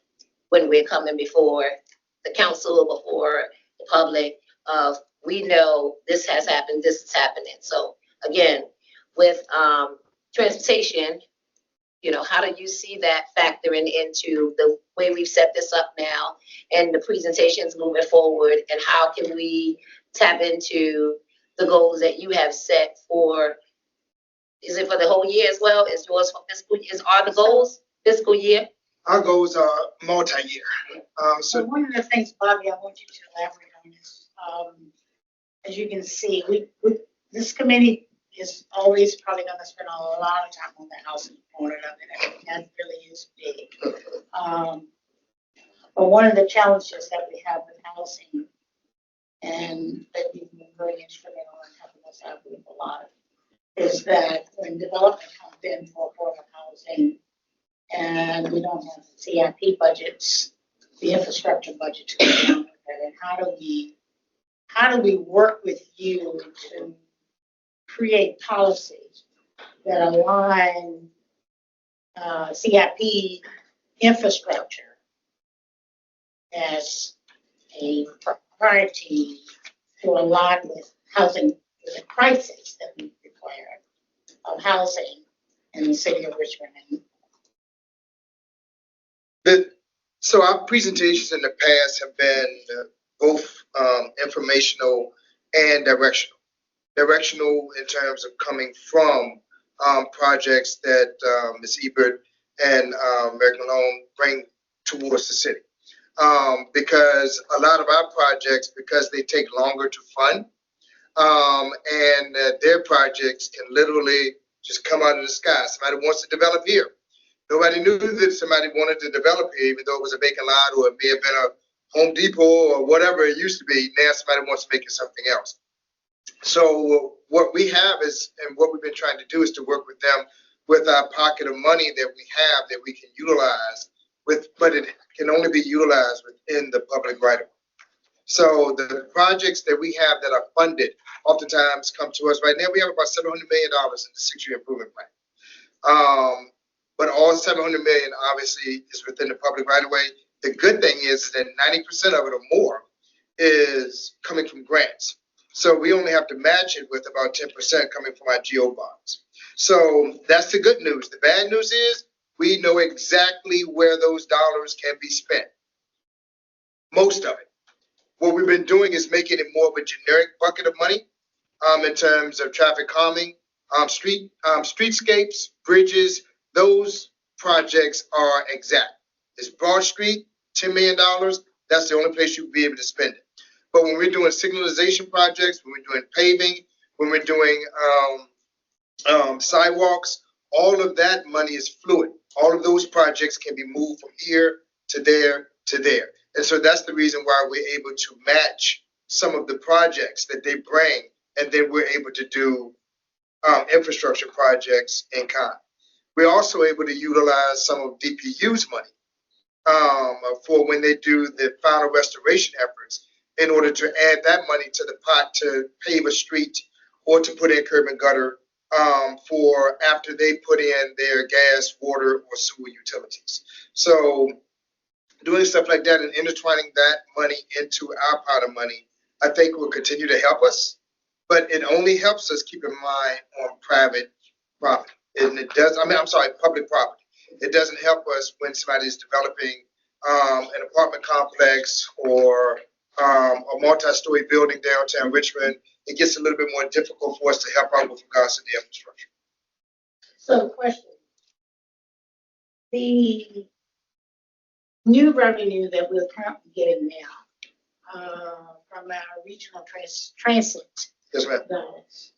when we're coming before the council, before the public, of we know this has happened, this is happening. So again, with transportation, how do you see that factoring into the way we've set this up now and the presentations moving forward, and how can we tap into the goals that you have set for, is it for the whole year as well? Is yours for fiscal year? Are the goals fiscal year? Our goals are multi-year. So one of the things, Bobby, I want you to elaborate on is, as you can see, this committee is always probably gonna spend a lot of time on the housing component of it. I mean, that really is big. But one of the challenges that we have with housing, and that you've been very instrumental in helping us out with a lot, is that when development comes in for affordable housing, and we don't have the CIP budgets, the infrastructure budget to go along with that, and how do we work with you to create policies that align CIP infrastructure as a priority to align with housing, with the crisis that we require of housing in the city of Richmond? So our presentations in the past have been both informational and directional. Directional in terms of coming from projects that Ms. Ebert and Mary Malone bring towards the city. Because a lot of our projects, because they take longer to fund, and their projects can literally just come out of the sky. Somebody wants to develop here. Nobody knew that somebody wanted to develop here, even though it was a vacant lot, or it may have been a Home Depot or whatever it used to be. Now somebody wants to make it something else. So what we have is, and what we've been trying to do, is to work with them with our pocket of money that we have that we can utilize but it can only be utilized within the public right of way. So the projects that we have that are funded oftentimes come to us. Right now we have about $700 million in the 6-year improvement plan. But all $700 million obviously is within the public right of way. The good thing is that 90% of it or more is coming from grants. So we only have to match it with about 10% coming from our GO bonds. So that's the good news. The bad news is we know exactly where those dollars can be spent. Most of it. What we've been doing is making it more of a generic bucket of money in terms of traffic calming, streetscapes, bridges. Those projects are exact. It's Broad Street, $10 million. That's the only place you'll be able to spend it. But when we're doing signalization projects, when we're doing paving, when we're doing sidewalks, all of that money is fluid. All of those projects can be moved from here to there to there. And so that's the reason why we're able to match some of the projects that they bring, and then we're able to do infrastructure projects in kind. We're also able to utilize some of DPU's money for when they do the final restoration efforts, in order to add that money to the pot to pave a street or to put in curb and gutter for after they put in their gas, water, or sewer utilities. So doing stuff like that and intertwining that money into our pot of money, I think will continue to help us. But it only helps us keep in mind on private property. And it does, public property. It doesn't help us when somebody's developing an apartment complex or a multi-story building downtown Richmond. It gets a little bit more difficult for us to help out with regards to the infrastructure. So question, the new revenue that we're currently getting now from our regional transit Yes, ma'am. dollars,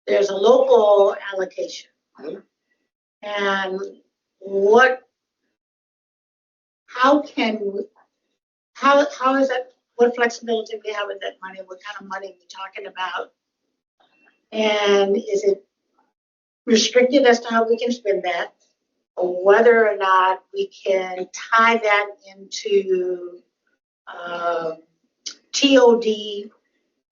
there's a local allocation. Mhm. And how is that, what flexibility we have with that money? What kind of money are we talking about? And is it restricted as to how we can spend that? Or whether or not we can tie that into TOD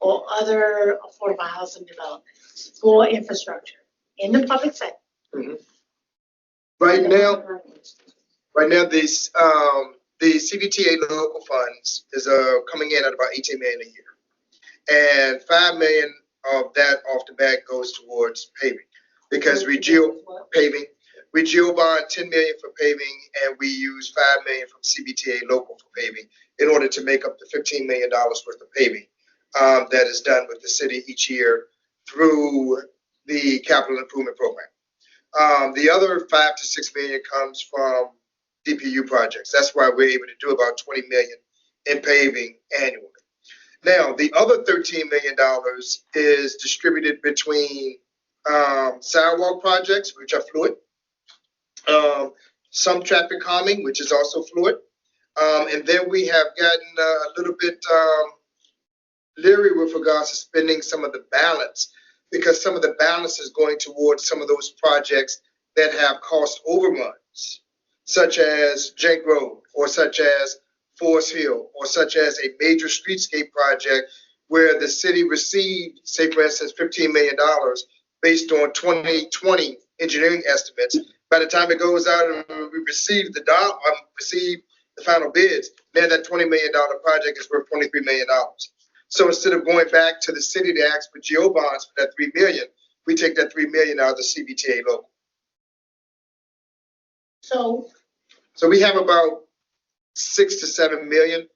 or other affordable housing developments for infrastructure in the public sector. Right now, these, the CDTA local funds is, coming in at about 18 million a year. And 5 million of that off the bat goes towards paving. Because we paving, we geo-bond 10 million for paving, and we use 5 million from CBTA local for paving in order to make up the $15 million worth of paving that is done with the city each year through the capital improvement program. The other 5 to 6 million comes from DPU projects. That's why we're able to do about 20 million in paving annually. Now, the other $13 million is distributed between sidewalk projects, which are fluid, some traffic calming, which is also fluid, and then we have gotten a little bit leery with regards to spending some of the balance, because some of the balance is going towards some of those projects that have cost overruns, such as Jenk Road, or such as Forest Hill, or such as a major streetscape project where the city received, say for instance, $15 million based on 2020 engineering estimates. By the time it goes out and we receive the final bids, then that $20 million project is worth $23 million. So instead of going back to the city to ask for geo bonds for that $3 million, we take that $3 million out of the CBTA local. So we have about 6 to 7 million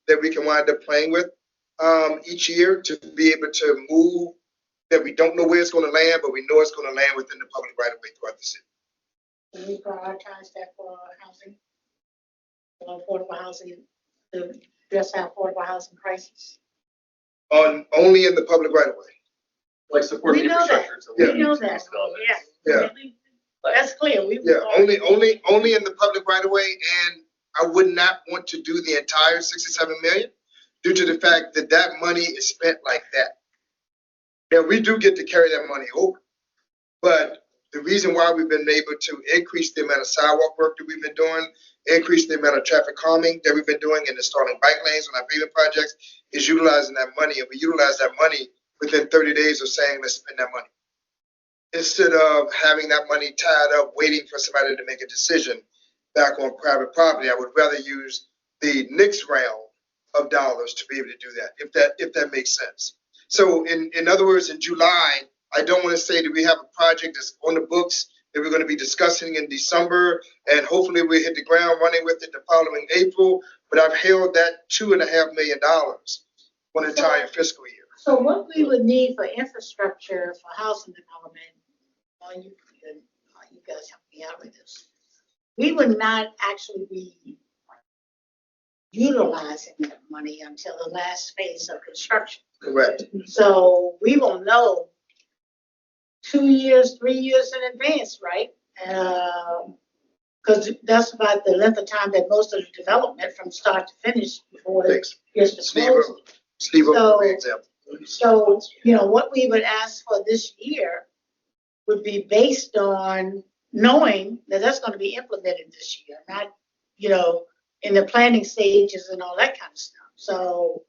that we can wind up playing with each year to be able to move, that we don't know where it's going to land, but we know it's going to land within the public right of way throughout the city. Can we prioritize that for housing? For affordable housing, to address our affordable housing crisis? Only in the public right of way. Like supporting We know that. infrastructure. So We know that. Yeah. That's clear. Yeah, only in the public right of way, and I would not want to do the entire 67 million due to the fact that that money is spent like that. Now, we do get to carry that money over, but the reason why we've been able to increase the amount of sidewalk work that we've been doing, increase the amount of traffic calming that we've been doing, and installing bike lanes on our paving projects is utilizing that money, and we utilize that money within 30 days of saying, let's spend that money. Instead of having that money tied up, waiting for somebody to make a decision back on private property, I would rather use the next round of dollars to be able to do that, if that makes sense. So in other words, in July, I don't want to say that we have a project that's on the books that we're going to be discussing in December, and hopefully we hit the ground running with it the following April, but I've held that $2.5 million for an entire fiscal year. So what we would need for infrastructure for housing development, you guys help me out with this. We would not actually be utilizing that money until the last phase of construction. Correct. So we will know 2 years, 3 years in advance, right? Because that's about the length of time that most of the development from start to finish before it gets to close. Steve, for example. So, what we would ask for this year would be based on knowing that that's going to be implemented this year, not, in the planning stages and all that kind of stuff. So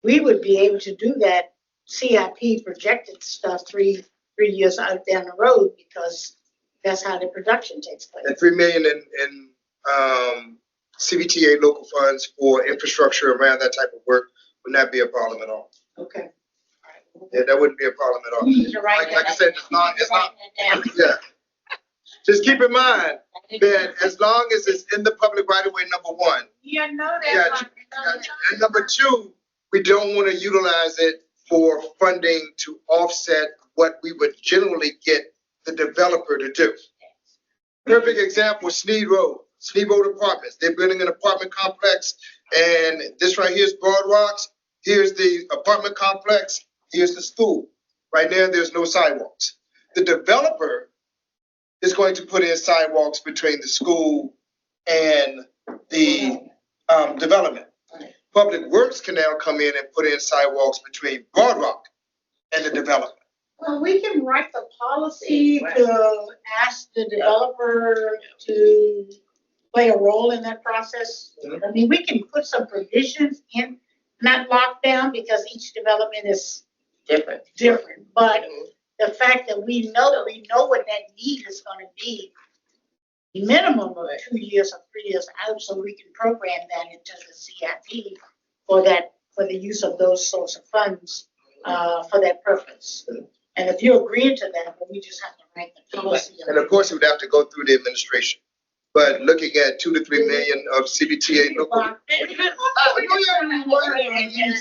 we would be able to do that CIP projected stuff three years out down the road, because that's how the production takes place. And $3 million in CBTA local funds for infrastructure around that type of work would not be a problem at all. Okay. Yeah, that wouldn't be a problem at all. Like I said, it's not, yeah. Just keep in mind that as long as it's in the public right of way, number one. Yeah, know Yeah, and number two, we don't want to utilize it for funding to offset what we would generally get the developer to do. Perfect example, Sneed Road Apartments. They're building an apartment complex, and this right here is Broad Rocks. Here's the apartment complex. Here's the school. Right now, there's no sidewalks. The developer is going to put in sidewalks between the school and the development. Public Works can now come in and put in sidewalks between Broad Rock and the development. Well, we can write the policy to ask the developer to play a role in that process. I mean, we can put some provisions in, not locked down, because each development is different. But the fact that we know what that need is gonna be, minimum of 2 years or 3 years out, so we can program that into the CIP for the use of those sorts of funds, for that purpose. And if you agree to that, then we just have to write the policy. And of course, it would have to go through the administration. But looking at 2 to 3 million of CBTA local. You see where we going with this?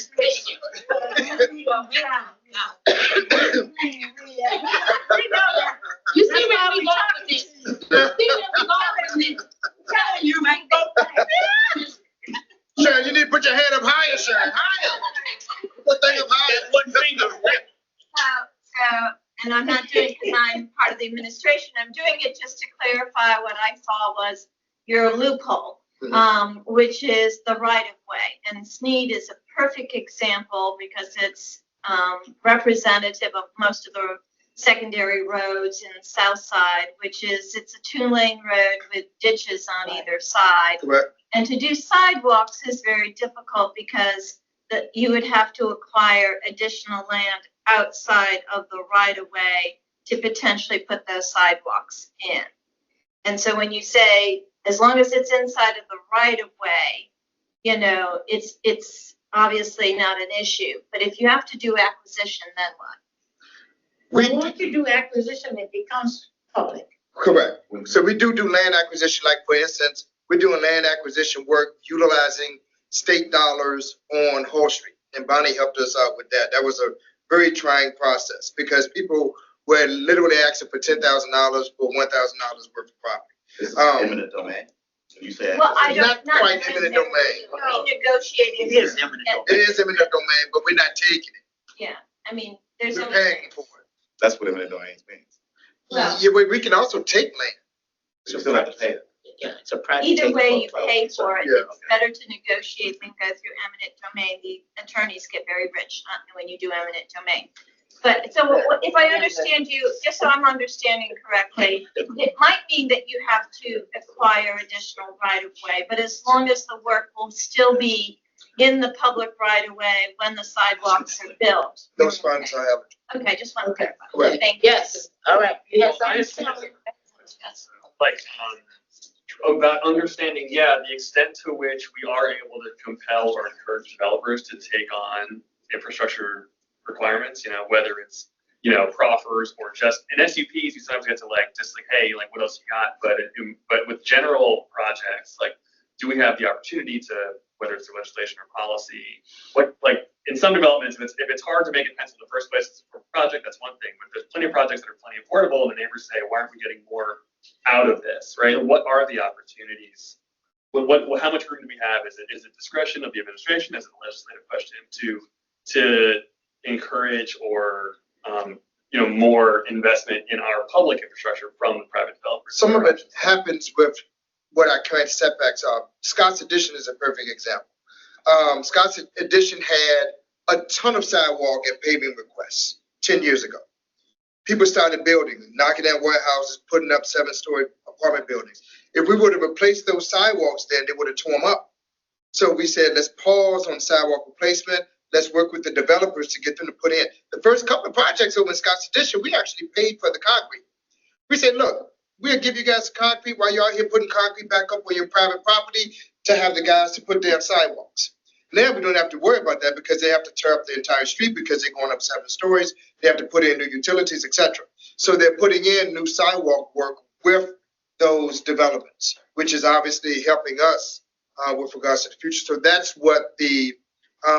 You see where we going with this? Telling you right there. Sharon, you need to put your hand up higher, Sharon, higher. Put that thing up higher. One finger. And I'm not doing it because I'm part of the administration. I'm doing it just to clarify what I saw was your loophole, which is the right of way. And Snead is a perfect example because it's representative of most of the secondary roads in the south side, which is it's a 2-lane road with ditches on either side. Correct. And to do sidewalks is very difficult because you would have to acquire additional land outside of the right of way to potentially put those sidewalks in. And so when you say, as long as it's inside of the right of way, you know, it's obviously not an issue. But if you have to do acquisition, then what? Once you do acquisition, it becomes public. Correct. So we do land acquisition, like for instance, we're doing land acquisition work utilizing state dollars on Hall Street. And Bonnie helped us out with that. That was a very trying process because people were literally asking for $10,000 for $1,000 worth of property. This is eminent domain. When you say Well, I Not don't, quite eminent domain. We negotiated. It is eminent It is eminent domain, but we're not taking it. Yeah, I mean, there's We're only. paying for it. that's what eminent domain means. Well, Yeah, we can also take land. You still have to pay it. Yeah, it's a private. either way you takeover. pay for it, Yeah. it's better to negotiate than go through eminent domain. The attorneys get very rich when you do eminent domain. But so if I understand you, just so I'm understanding correctly, it might mean that you have to acquire additional right of way, but as long as the work will still be in the public right of way when the sidewalks are built. Those funds are eligible. Okay, just want to clarify. Correct. Thank you. Yes, all right. Yes, Well, I just like about understanding, the extent to which we are able to compel or encourage developers to take on infrastructure requirements, whether it's, proffers or just in SUPs, you sometimes get to hey, what else you got? But with general projects, do we have the opportunity to, whether it's through legislation or policy, in some developments, if it's hard to make it pencil in the first place for a project, that's one thing. But there's plenty of projects that are plenty affordable, and the neighbors say, why aren't we getting more out of this, right? And what are the opportunities? How much room do we have? Is it discretion of the administration? Is it a legislative question to encourage or more investment in our public infrastructure from the private developers? Some of it happens with what our current setbacks are. Scott's Addition is a perfect example. Scott's Addition had a ton of sidewalk and paving requests 10 years ago. People started building, knocking down warehouses, putting up 7-story apartment buildings. If we would have replaced those sidewalks then, they would have torn them up. So we said, let's pause on sidewalk replacement. Let's work with the developers to get them to put in. The first couple of projects over in Scott's Addition, we actually paid for the concrete. We said, look, we'll give you guys the concrete while you're out here putting concrete back up on your private property to have the guys to put down sidewalks. Now we don't have to worry about that because they have to tear up the entire street because they're going up 7 stories. They have to put in new utilities, etc. So they're putting in new sidewalk work with those developments, which is obviously helping us with regards to the future. So that's what the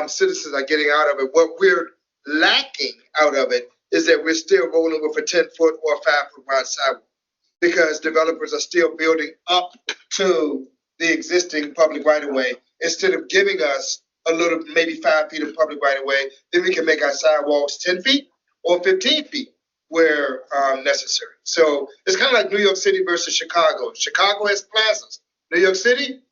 citizens are getting out of it. What we're lacking out of it is that we're still rolling with a 10-foot or 5-foot wide sidewalk because developers are still building up to the existing public right-of-way instead of giving us a little, maybe 5 feet of public right-of-way. Then we can make our sidewalks 10 feet or 15 feet where necessary. So it's kind of like New York City versus Chicago. Chicago has plazas. New York City,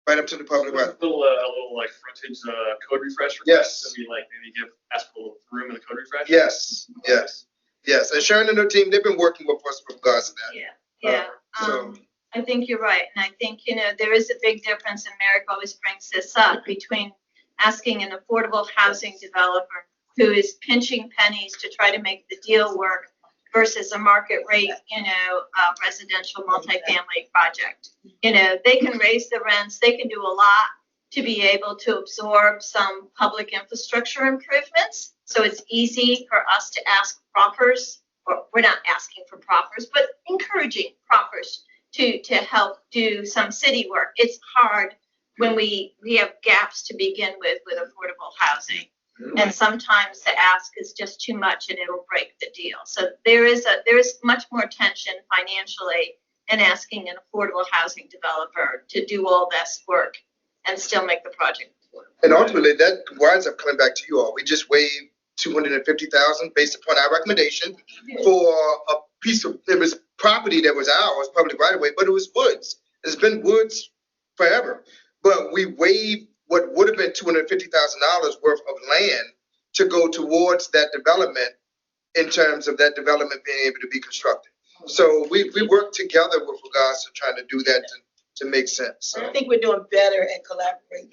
Right up to the public With right. a little like frontage, code refresh request. Yes. So we like maybe ask for a little room in the code refresh. Yes, yes, yes. And Sharon and her team, they've been working with us with regards to that. Yeah. So, I think you're right. And I think, there is a big difference, and Merrick always brings this up, between asking an affordable housing developer who is pinching pennies to try to make the deal work versus a market rate, residential multifamily project. They can raise the rents, they can do a lot to be able to absorb some public infrastructure improvements. So it's easy for us to ask proffers, or we're not asking for proffers, but encouraging proffers to help do some city work. It's hard when we have gaps to begin with affordable housing. And sometimes the ask is just too much and it'll break the deal. So there is much more tension financially in asking an affordable housing developer to do all this work and still make the project work. and ultimately, that winds up coming back to you all. We just waived $250,000 based upon our recommendation for a piece of, it was property that was ours, public right of way, but it was woods. It's been woods forever. But we waived what would have been $250,000 worth of land to go towards that development in terms of that development being able to be constructed. So we work together with regards to trying to do that to make sense. And I think we're doing better at collaborating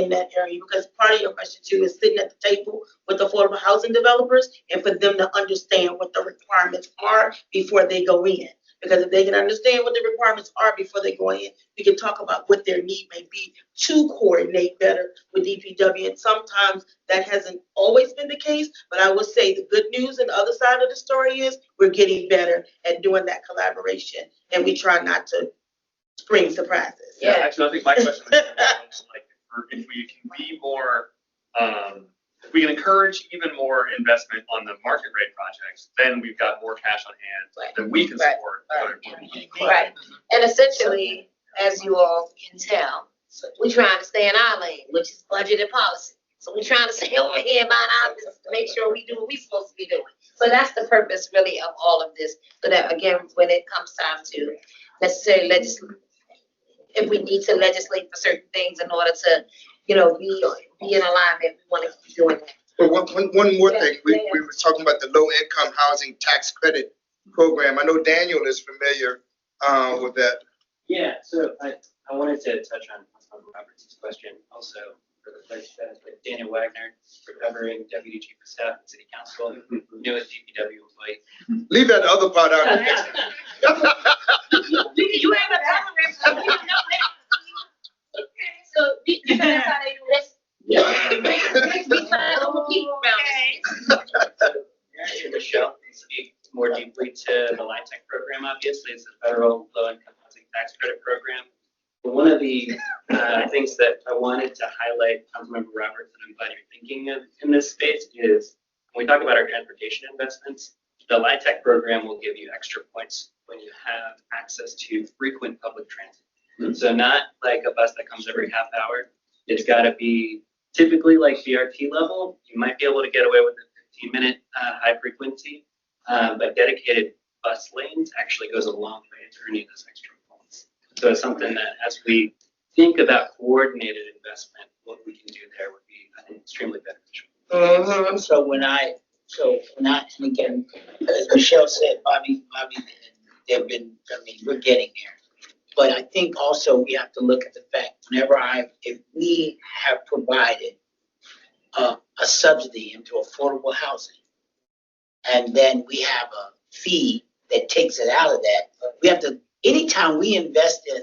in that area, because part of your question too is sitting at the table with affordable housing developers and for them to understand what the requirements are before they go in. Because if they can understand what the requirements are before they go in, we can talk about what their need may be to coordinate better with DPW. And sometimes that hasn't always been the case, but I will say the good news and the other side of the story is we're getting better at doing that collaboration, and we try not to spring surprises. Yeah, actually, I think my question is like, if we can be more, if we can encourage even more investment on the market rate projects, then we've got more cash on hand that we can support. Right. And essentially, as you all can tell, we're trying to stay in our lane, which is budget and policy. So we're trying to stay over here and mind our business to make sure we do what we're supposed to be doing. So that's the purpose really of all of this. So that again, when it comes time to necessarily legislate, if we need to legislate for certain things in order to, be in alignment, we want to keep doing that. But one more thing, we were talking about the low income housing tax credit program. I know Daniel is familiar with that. Yeah, so I wanted to touch on Roberts' question also for the place benefit. Daniel Wagner, recovering Deputy Chief of Staff at City Council, newest DPW employee. Leave that other part out. You have a tolerance. We don't know that. So that's how they do this. We find other people around this. Michelle can speak more deeply to the LIHTC program. Obviously, it's a federal low-income housing tax credit program. But one of the things that I wanted to highlight, Councilmember Roberts, and I'm glad you're thinking of in this space, is when we talk about our transportation investments, the LIHTC program will give you extra points when you have access to frequent public transit. So not like a bus that comes every half hour. It's got to be typically like BRT level. You might be able to get away with a 15-minute high frequency, but dedicated bus lanes actually goes a long way to earning those extra points. So it's something that as we think about coordinated investment, what we can do there would be, I think, extremely beneficial. So when I, and again, as Michelle said, Bobby, they've been, we're getting there. But I think also we have to look at the fact, if we have provided a subsidy into affordable housing, and then we have a fee that takes it out of that, we have to, anytime we invest in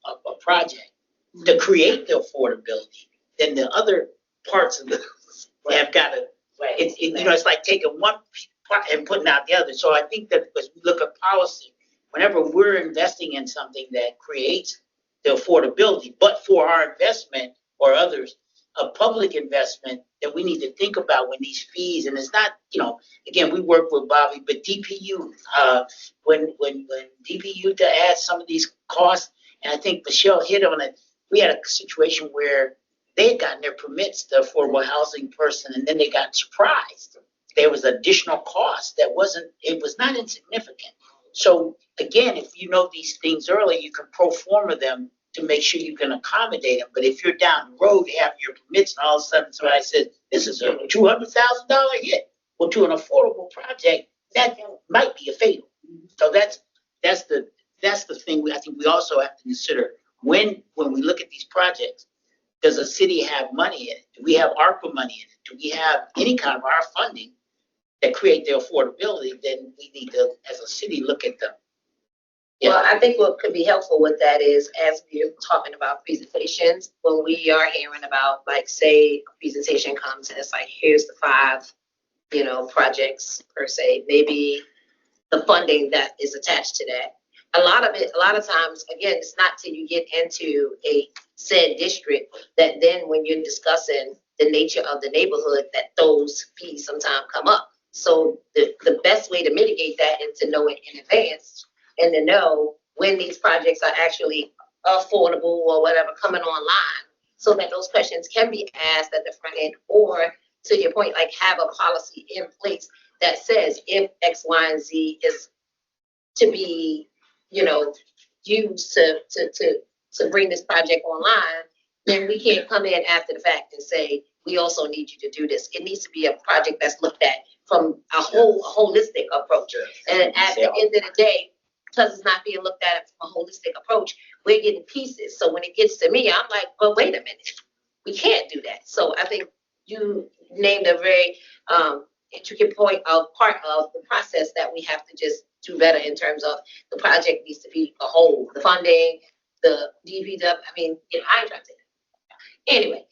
a project to create the affordability, then the other parts of the have got to, it's like taking one part and putting out the other. So I think that as we look at policy, whenever we're investing in something that creates the affordability, but for our investment or others, a public investment that we need to think about when these fees, and it's not, again, we work with Bobby, but DPU, when DPU to add some of these costs, and I think Michelle hit on it, we had a situation where they had gotten their permits, the affordable housing person, and then they got surprised. There was additional cost that it was not insignificant. So again, if you know these things early, you can pro forma them to make sure you can accommodate them. But if you're down the road, you have your permits, and all of a sudden somebody says, this is a $200,000 hit. Well, to an affordable project, that might be a fatal. So that's the thing I think we also have to consider when we look at these projects. Does a city have money in it? Do we have ARPA money in it? Do we have any kind of our funding that create the affordability? Then we need to, as a city, look at them. Well, I think what could be helpful with that is, as we're talking about presentations, when we are hearing about, like, say, a presentation comes and it's like, here's the 5, projects per se, maybe the funding that is attached to that. A lot of times, again, it's not till you get into a said district that then when you're discussing the nature of the neighborhood that those fees sometimes come up. So the best way to mitigate that is to know it in advance and to know when these projects are actually affordable or whatever coming online, so that those questions can be asked at the front end, or to your point, like have a policy in place that says if X, Y, and Z is to be, used to bring this project online, then we can't come in after the fact and say, we also need you to do this. It needs to be a project that's looked at from a holistic approach. And at the end of the day, because it's not being looked at from a holistic approach, we're getting pieces. So when it gets to me, I'm like, well, wait a minute, we can't do that. So I think you named a very intricate part of the process that we have to just do better in terms of the project needs to be a whole, the funding, the DPW. I mean, I ain't trying to say that. Anyway,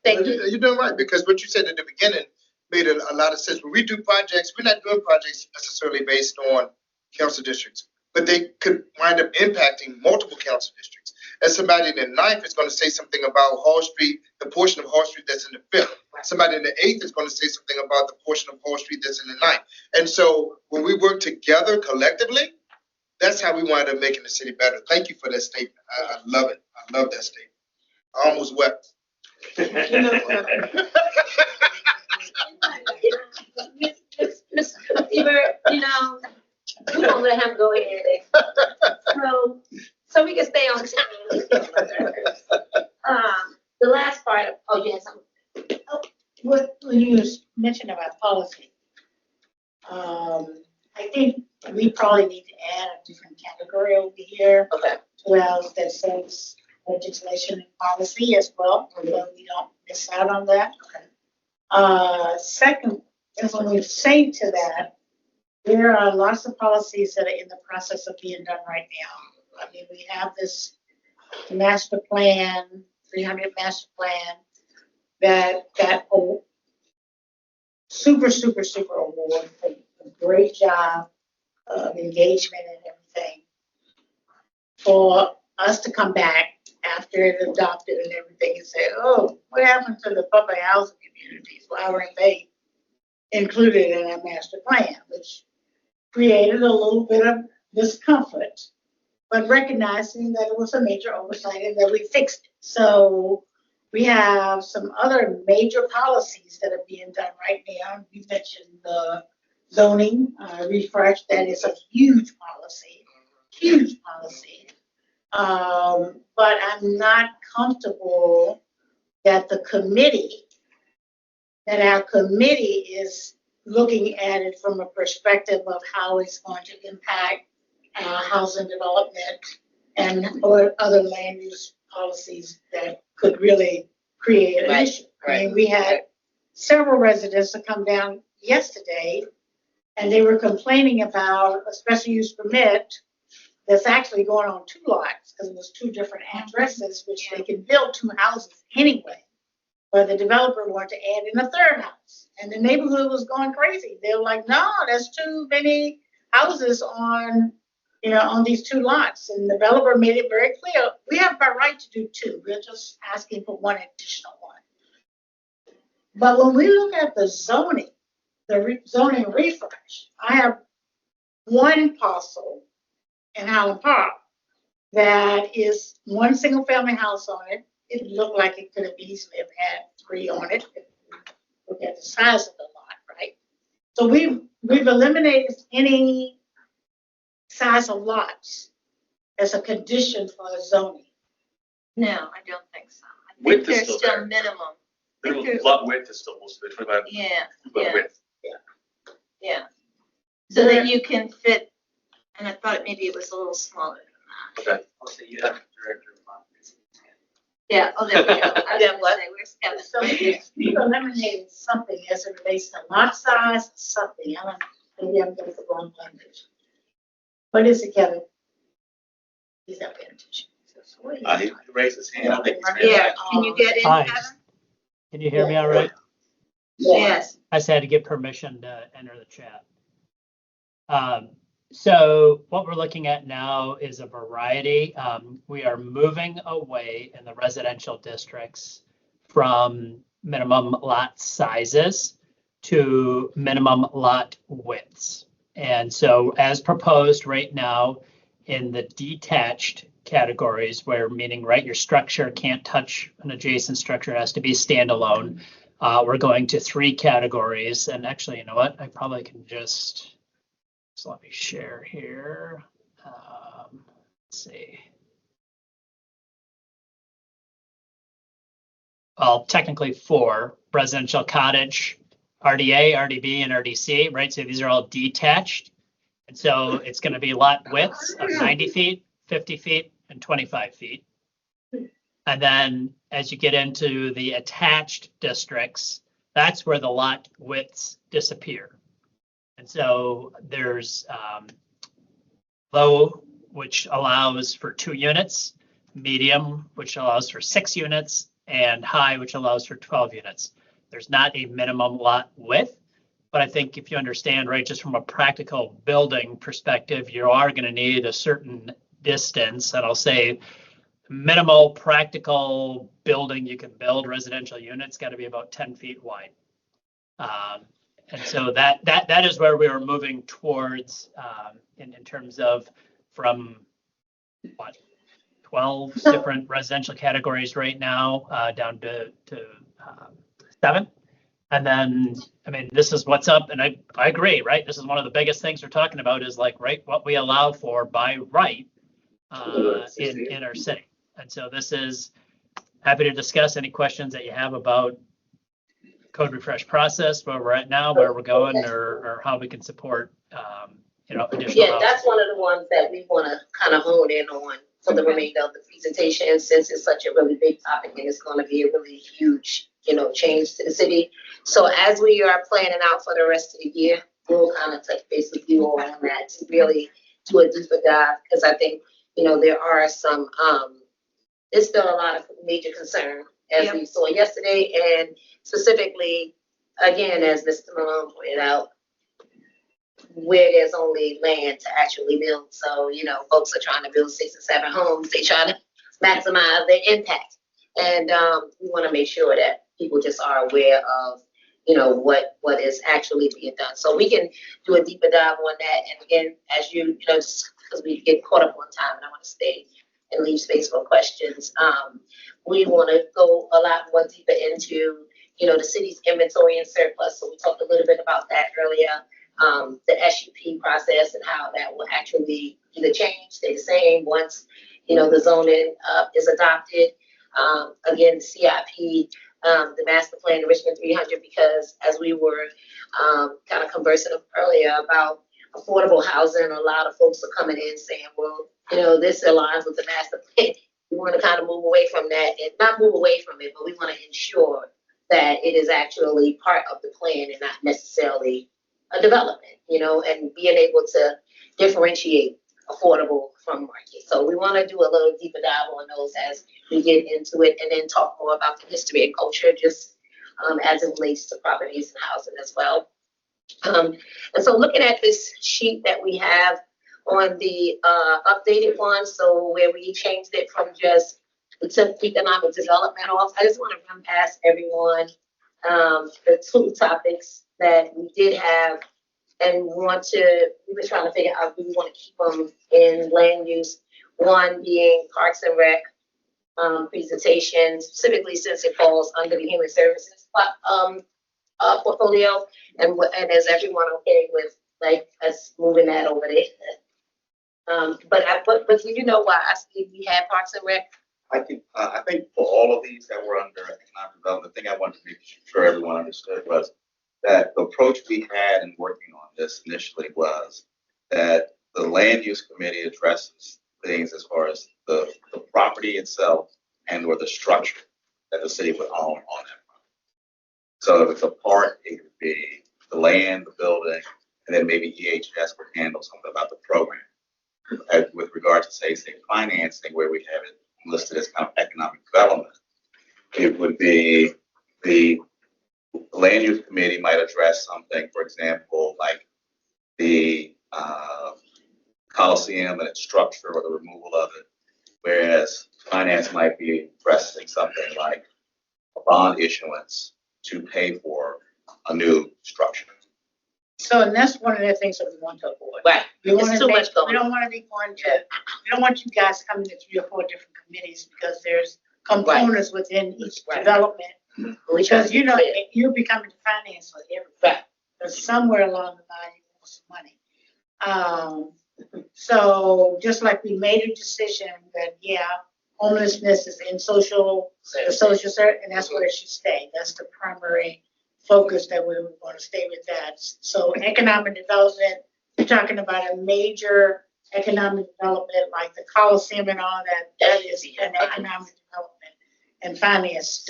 thank you. You're doing right, because what you said at the beginning made a lot of sense. When we do projects, we're not doing projects necessarily based on council districts, but they could wind up impacting multiple council districts. As somebody in the 9th is going to say something about Hall Street, the portion of Hall Street that's in the 5th. Somebody in the 8th is going to say something about the portion of Hall Street that's in the 9th. And so when we work together collectively, that's how we wind up making the city better. Thank you for that statement. I love it. I love that statement. I almost wept. Mr. Bieber, we're gonna let him go ahead. So we can stay on time. The last part of, you had something. When you mentioned about policy, I think we probably need to add a different category over here. Okay. Well, that says legislation and policy as well, although we don't miss out on that. Second, as when we say to that, there are lots of policies that are in the process of being done right now. I mean, we have this master plan, 300 master plan, that got a super award for a great job of engagement and everything. For us to come back after it adopted and everything and say, oh, what happened to the public housing communities? Why weren't they included in our master plan? Which created a little bit of discomfort, but recognizing that it was a major oversight and that we fixed it. So we have some other major policies that are being done right now. You mentioned the zoning refresh. That is a huge policy. But I'm not comfortable that our committee is looking at it from a perspective of how it's going to impact housing development or other land use policies that could really create an issue. I mean, we had several residents that come down yesterday, and they were complaining about a special use permit that's actually going on 2 lots, because it was 2 different addresses, which they can build 2 houses anyway. But the developer wanted to add in a 3rd house, and the neighborhood was going crazy. They were like, no, there's too many houses on these 2 lots. And the developer made it very clear, we have the right to do 2. We're just asking for 1 additional one. But when we look at the zoning, zoning refresh, I have 1 parcel in Highland Park that is 1 single family house on it. It looked like it could have easily have had 3 on it if you look at the size of the lot, right? So we've eliminated any size of lots as a condition for zoning. No, I don't think so. I think Width is there's still still there. minimum. Their lot width is still mostly 25 Yeah, foot yeah, width. yeah. So that you can fit, and I thought maybe it was a little smaller than that. Okay. Also, you have director of finance. Yeah, oh, there we go. I was Yeah, gonna what? say, where's Kevin? So Right here. you eliminated something as it relates to lot size, something, I don't, maybe I'm getting the wrong language. What is it, Kevin? He's not paying attention. He raised his hand. I think he's Yeah, mad. can you get in, Hi. Kevin? Can you hear me all right? Yes. I just had to get permission to enter the chat. So what we're looking at now is a variety. We are moving away in the residential districts from minimum lot sizes to minimum lot widths. And so as proposed right now in the detached categories where meaning, right, your structure can't touch an adjacent structure, it has to be standalone. We're going to 3 categories, and actually, you know what? I probably can just let me share here. Let's see. Well, technically 4: residential cottage, RDA, RDB, and RDC, right? So these are all detached. And so it's going to be lot widths of 90 feet, 50 feet, and 25 feet. And then as you get into the attached districts, that's where the lot widths disappear. And so there's low, which allows for 2 units, medium, which allows for 6 units, and high, which allows for 12 units. There's not a minimum lot width, but I think if you understand, right, just from a practical building perspective, you are going to need a certain distance, and I'll say minimal practical building you can build residential units got to be about 10 feet wide. And so that is where we are moving towards in terms of from what 12 different residential categories right now down to 7. And then, I mean, this is what's up, and I agree, right? This is one of the biggest things we're talking about is like, right, what we allow for by right in our city. And so this is happy to discuss any questions that you have about code refresh process, where we're at now, where we're going, or how we can support, additional. Yeah, that's one of the ones that we want to kind of hone in on for the remainder of the presentation, since it's such a really big topic and it's going to be a really huge, change to the city. So as we are planning out for the rest of the year, we'll kind of touch base with you all on that to really do a deeper dive, because I think, there are some, there's still a lot of major concern as we saw yesterday, and specifically, again, as Mr. Malone pointed out, where there's only land to actually build. So, folks are trying to build 6 or 7 homes. They try to maximize their impact. And we want to make sure that people just are aware of, what is actually being done. So we can do a deeper dive on that. And again, as just because we get caught up on time and I want to stay and leave space for questions, we want to go a lot more deeper into, the city's inventory and surplus. So we talked a little bit about that earlier. The SUP process and how that will actually either change, stay the same once, the zoning is adopted. Again, the CIP, the master plan, the Richmond 300, because as we were kind of conversing earlier about affordable housing, a lot of folks are coming in saying, well, this aligns with the master plan. We want to kind of move away from that, and not move away from it, but we want to ensure that it is actually part of the plan and not necessarily a development, and being able to differentiate affordable from market. So we want to do a little deeper dive on those as we get into it, and then talk more about the history and culture, just as it relates to properties and housing as well. And so looking at this sheet that we have on the updated one, so where we changed it from just we took economic development off, I just want to run past everyone the 2 topics that we did have, and we were trying to figure out if we want to keep them in land use. One being Parks and Rec presentation, specifically since it falls under the Human Services portfolio, and is everyone okay with us moving that over there? But you know why we had Parks and Rec I think for all of these that were under economic development, the thing I wanted to make sure everyone understood was that the approach we had in working on this initially was that the land use committee addresses things as far as the property itself and or the structure that the city would own on that property. So if it's a park, it could be the land, the building, and then maybe EHS would handle something about the program. With regard to say financing, where we have it listed as kind of economic development, it would be the land use committee might address something, for example, like the Coliseum and its structure or the removal of it, whereas finance might be addressing something like a bond issuance to pay for a new structure. So, and that's one of the things that we want to avoid. Right. We It's want too to much going we don't want to be going to, we don't want you guys coming to 3 or 4 different committees because there's components within each Right. development. We try to Because, you be know, clear. you're becoming the finance for everybody. But somewhere along the line, you want some money. So just like we made a decision that, yeah, homelessness is in the social service, and that's where it should stay. That's the primary focus that we want to stay with that. So economic development, we're talking about a major economic development like the Coliseum and all that. That is an economic development and finance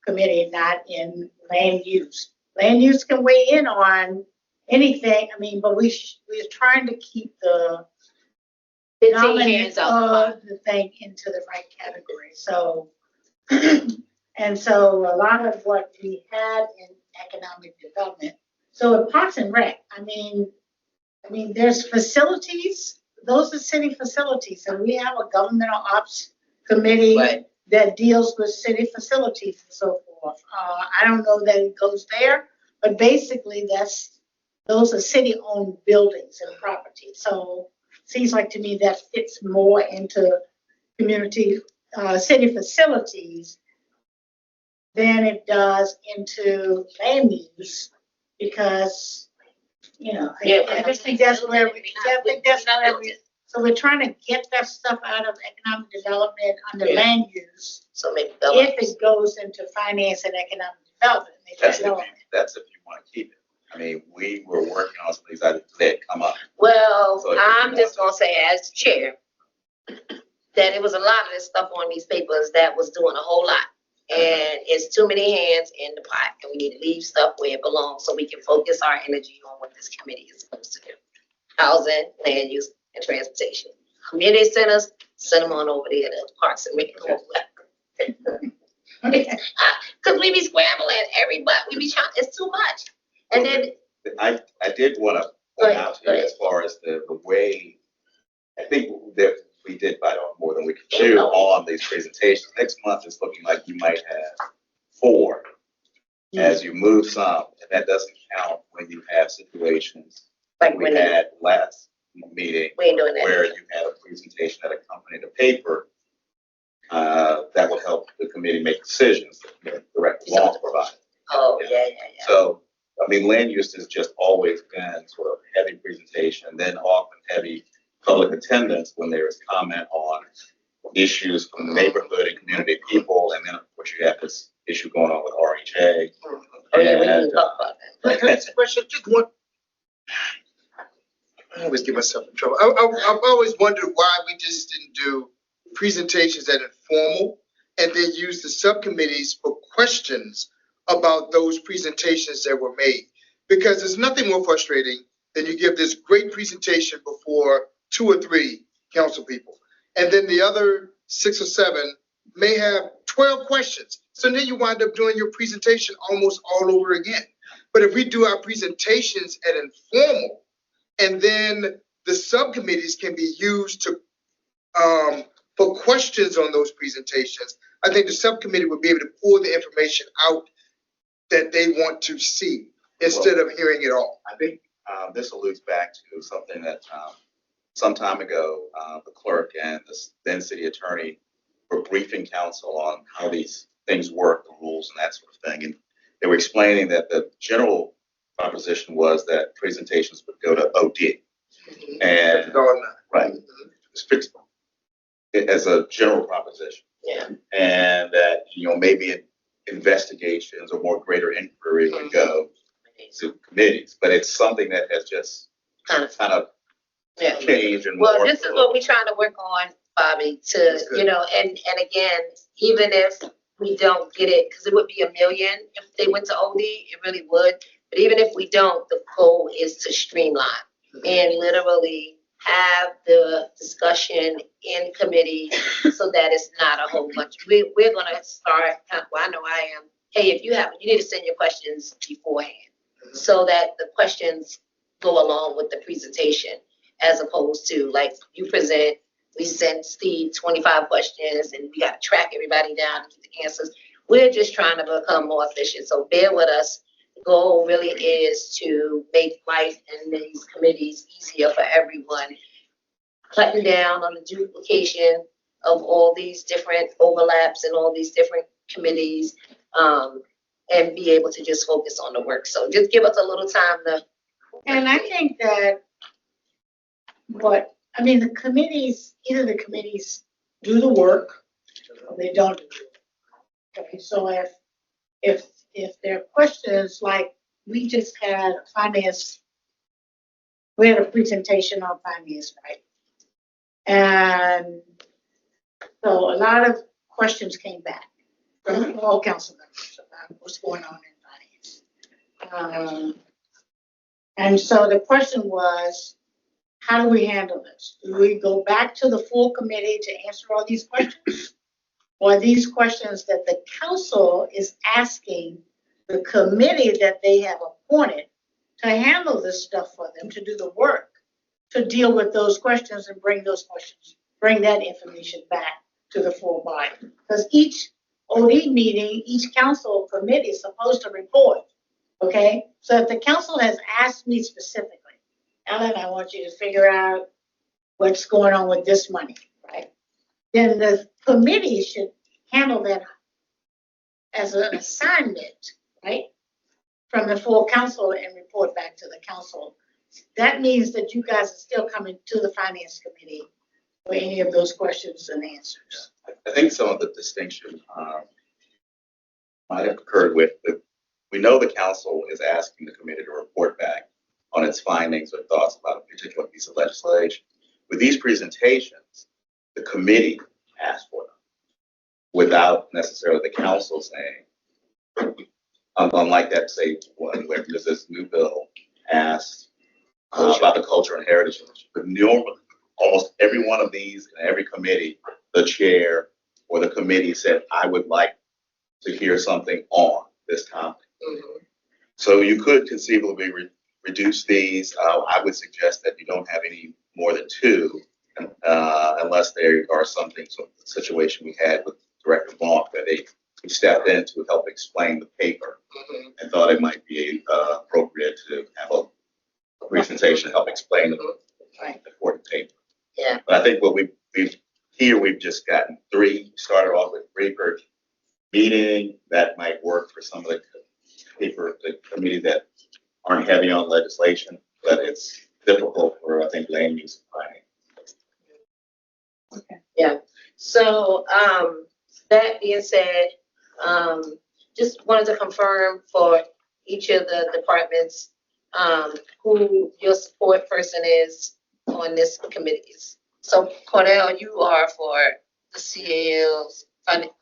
committee, not in land use. Land use can weigh in on anything. I mean, but we're trying to keep the dominance of the thing into the right category. So, and so a lot of what we had in economic development. So at Parks and Rec, I mean, there's facilities. Those are city facilities, and we have a governmental ops committee that deals with city facilities and so forth. I don't know that it goes there, but basically those are city-owned buildings and property. So seems like to me that fits more into community city facilities than it does into land use, because, you know, I just think that's where so we're trying to get that stuff out of economic development under land use. So maybe If it goes into finance and economic development. That's if you want to keep it. I mean, we were working on some of these items that come up. Well, So I'm just gonna say as chair, that it was a lot of this stuff on these papers that was doing a whole lot. And it's too many hands in the pot, and we need to leave stuff where it belongs so we can focus our energy on what this committee is supposed to do. Housing, land use, and transportation. Community centers, send them on over there to Parks and Rec. Cause we be scrambling everybody, we be trying, it's too much. And then I did want to point out to you as far as the way, I think that we did bite off more than we could chew on these presentations. Next month is looking like you might have 4 as you move some, and that doesn't count when you have situations like we had last meeting where you had a presentation that accompanied a paper that will help the committee make decisions that direct law provided. Yeah. So, I mean, land use has just always been sort of heavy presentation, then often heavy public attendance when there is comment on issues from the neighborhood and community people, and then of course you have this issue going on with RHA. We can talk about that. That's a question, just one. I always get myself in trouble. I've always wondered why we just didn't do presentations that informal and then use the subcommittees for questions about those presentations that were made. Because there's nothing more frustrating than you give this great presentation before 2 or 3 council people. And then the other 6 or 7 may have 12 questions. So then you wind up doing your presentation almost all over again. But if we do our presentations at informal, and then the subcommittees can be used to for questions on those presentations, I think the subcommittee would be able to pull the information out that they want to see instead of hearing it all. I think this alludes back to something that some time ago, the clerk and the then city attorney were briefing council on how these things work, the rules and that sort of thing. And they were explaining that the general proposition was that presentations would go to OD. And right, as a general proposition. Yeah. And that, maybe investigations or more greater inquiry would go to committees, but it's something that has just Kind of. Yeah. changed and Well, morphed this is a what little. we're trying to work on, Bobby, to, That's good. and again, even if we don't get it, because it would be $1 million if they went to OD, it really would. But even if we don't, the goal is to streamline and literally have the discussion in committee so that it's not a whole bunch. We're gonna start, well, I know I am, hey, if you need to send your questions beforehand so that the questions go along with the presentation, as opposed to like you present, we sent Steve 25 questions and we got to track everybody down and get the answers. We're just trying to become more efficient. So bear with us. The goal really is to make life in these committees easier for everyone, cutting down on the duplication of all these different overlaps and all these different committees, and be able to just focus on the work. So just give us a little time to. And I think that the committees, either the committees do the work or they don't do the work. Okay, so if there are questions, like we just had we had a presentation on finance, right? And so a lot of questions came back from all council members about what's going on in finance. And so the question was, how do we handle this? Do we go back to the full committee to answer all these questions? Or these questions that the council is asking the committee that they have appointed to handle this stuff for them, to do the work, to deal with those questions and bring that information back to the full body? Because each OD meeting, each council committee is supposed to report, okay? So if the council has asked me specifically, Ellen, I want you to figure out what's going on with this money, right? Then the committee should handle that as an assignment, right? From the full council and report back to the council. That means that you guys are still coming to the finance committee for any of those questions and answers. I think some of the distinction might have occurred with we know the council is asking the committee to report back on its findings or thoughts about a particular piece of legislation. With these presentations, the committee asked for them without necessarily the council saying, unlike that, say, one where there's this new bill asked about the culture and heritage. But normally, almost every one of these in every committee, the chair or the committee said, I would like to hear something on this topic. Mm-hmm. So you could conceivably reduce these. I would suggest that you don't have any more than 2, unless there are something, so the situation we had with Director Blanc, that he stepped in to help explain the paper and thought it might be appropriate to have a presentation to help explain the important paper. Yeah. But I think what we've just gotten 3, started off with 3 per meeting. That might work for some of the committees that aren't heavy on legislation, but it's difficult for, I think, land use planning. Okay. Yeah. So, that being said, just wanted to confirm for each of the departments, who your support person is on this committees. So Cornell, you are for the CALs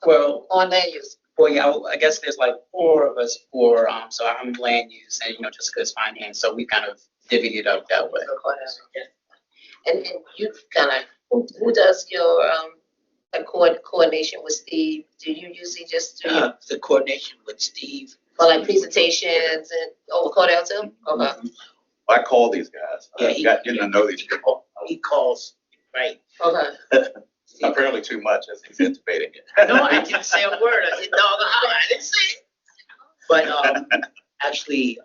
Well, on land use. Well, yeah, I guess there's like 4 of us for, so I'm land use and, Jessica's finance. So we kind of divvied it up that way. And you kind of, who does your, coordination with Steve? Do you usually just do The coordination with Steve. for like presentations and over Cornell too? Okay. I call these guys. Yeah, Getting to know these people. He calls, right? Okay. Apparently too much as he's intubating it. No, I didn't say a word. I said, dog, I didn't say it. But actually,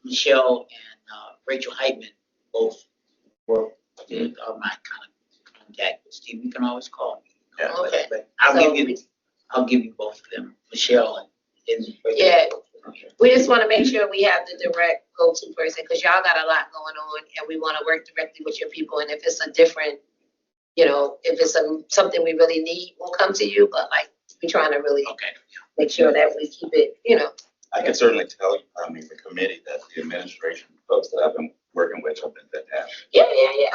Michelle and Rachel Heitman both are my kind of contact with Steve. You can always call me. Yeah. Okay. But So I'll give you both of them, Michelle and Rachel. Yeah. We just want to make sure we have the direct go-to person, because y'all got a lot going on and we want to work directly with your people. And if it's a different You know, if it's something we really need, we'll come to you, but like, we're trying to really Okay. make sure that we keep it, you know. I can certainly tell you, I mean, the committee, that the administration folks that I've been working with have been fantastic. Yeah.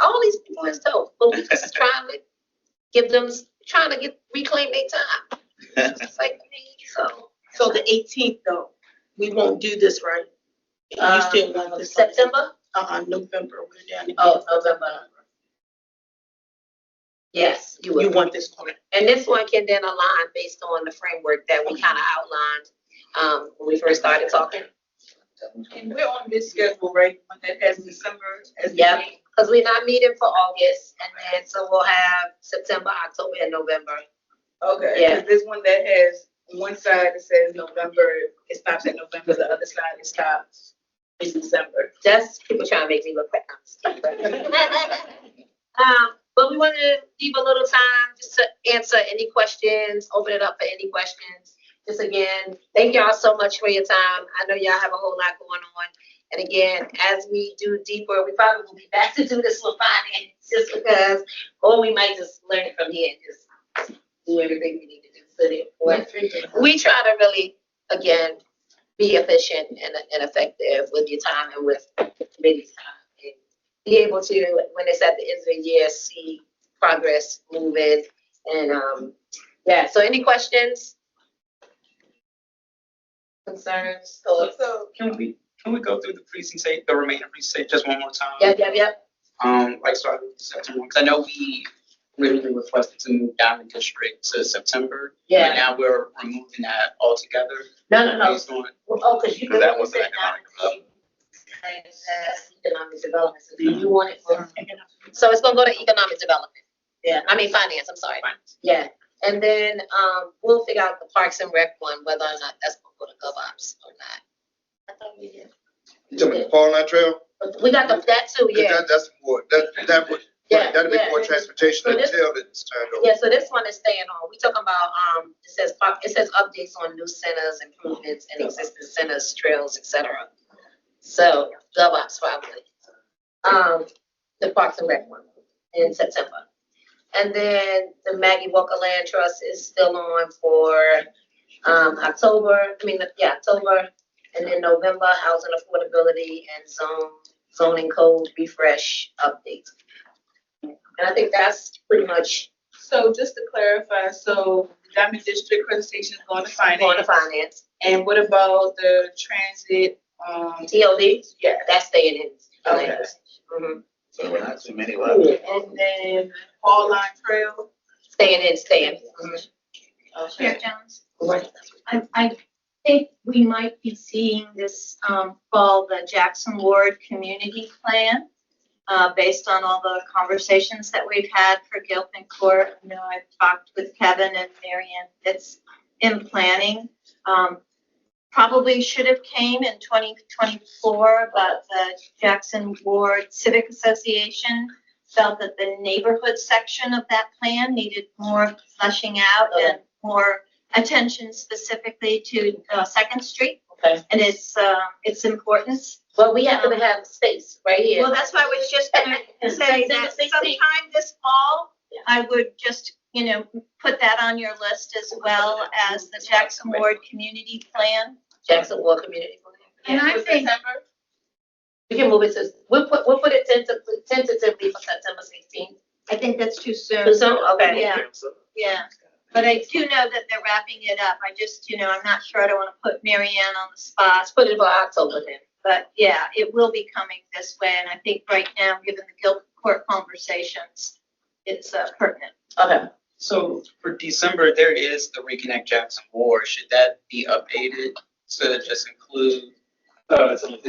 All these people is dope, but we just trying to give them, reclaim their time. It's like, so. So the 18th though, we won't do this, right? You still want this? September? November, we're down. Oh, November. Yes, you You will. want this on it? And this one can then align based on the framework that we kind of outlined, when we first started talking. And we're on this schedule, right? One that has December as the Yep. date. Because we're not meeting for August, and then, so we'll have September, October, and November. Okay. Yeah. 'Cause there's one that has one side that says November, it stops at November, the other side it stops in December. That's people trying to make me look bad. But we wanted to leave a little time just to answer any questions, open it up for any questions. Just again, thank y'all so much for your time. I know y'all have a whole lot going on. And again, as we do deeper, we probably will be back to do this with finance just because, or we might just learn it from here and just do everything we need to do. So therefore, we try to really, again, be efficient and effective with your time and with the committee's time. And be able to, when it's at the end of the year, see progress moving. And yeah, so any questions? Concerns? So can we go through the precinct, the remaining precinct just one more time? Yep. Like starting with September, because I know we originally requested to move Diamond District to September. Yeah. But now we're removing that altogether. No. Based on, Oh, because you. Because that was an economic development. Economic development. So do you want it for? So it's gonna go to economic development. Yeah. I mean, finance, I'm sorry. Finance. Yeah. And then, we'll figure out the Parks and Rec one, whether or not that's gonna go to GovOps or not. I thought we did. You talking about the Fall Line Trail? But we got that too, 'Cause yeah. That's more, that would, Yeah, that'd be yeah. more transportation So this- until it's turned over. Yeah, so this one is staying on. We talking about, it says updates on new centers, improvements in existing centers, trails, et cetera. So GovOps probably. The Parks and Rec one in September. And then the Maggie Walker Land Trust is still on for, October. October. And then November, housing affordability and zoning code refresh updates. And I think that's pretty much So just to clarify, so Diamond District presentation is going to finance. going to finance. And what about the transit, TOD, yeah, that's staying in. Okay. Mhm. So we're not too many left. and then Fall Line Trail? Staying. Chair Jones, Right. I think we might be seeing this fall, the Jackson Ward Community Plan, based on all the conversations that we've had for Gilpin Court. You know, I've talked with Kevin and Marianne. It's in planning. Probably should have came in 2024, but the Jackson Ward Civic Association felt that the neighborhood section of that plan needed more fleshing out and more attention specifically to Second Street Okay. and its importance. Well, we happen to have space right here. Well, that's why I was just gonna say that sometime this fall, I would just, put that on your list as well as the Jackson Ward Community Plan. Jackson Ward Community Plan. And I think, We can move it to, we'll put it tentatively for September 16th. I think that's too soon. Too soon? Okay. Yeah. But I do know that they're wrapping it up. I just, I'm not sure. I don't want to put Mary Ann on the spot. Let's put it for October then. But yeah, it will be coming this way. And I think right now, given the Gilpin Court conversations, it's pertinent. Okay. so for December, there is the Reconnect Jackson Ward. Should that be updated to just include? That's what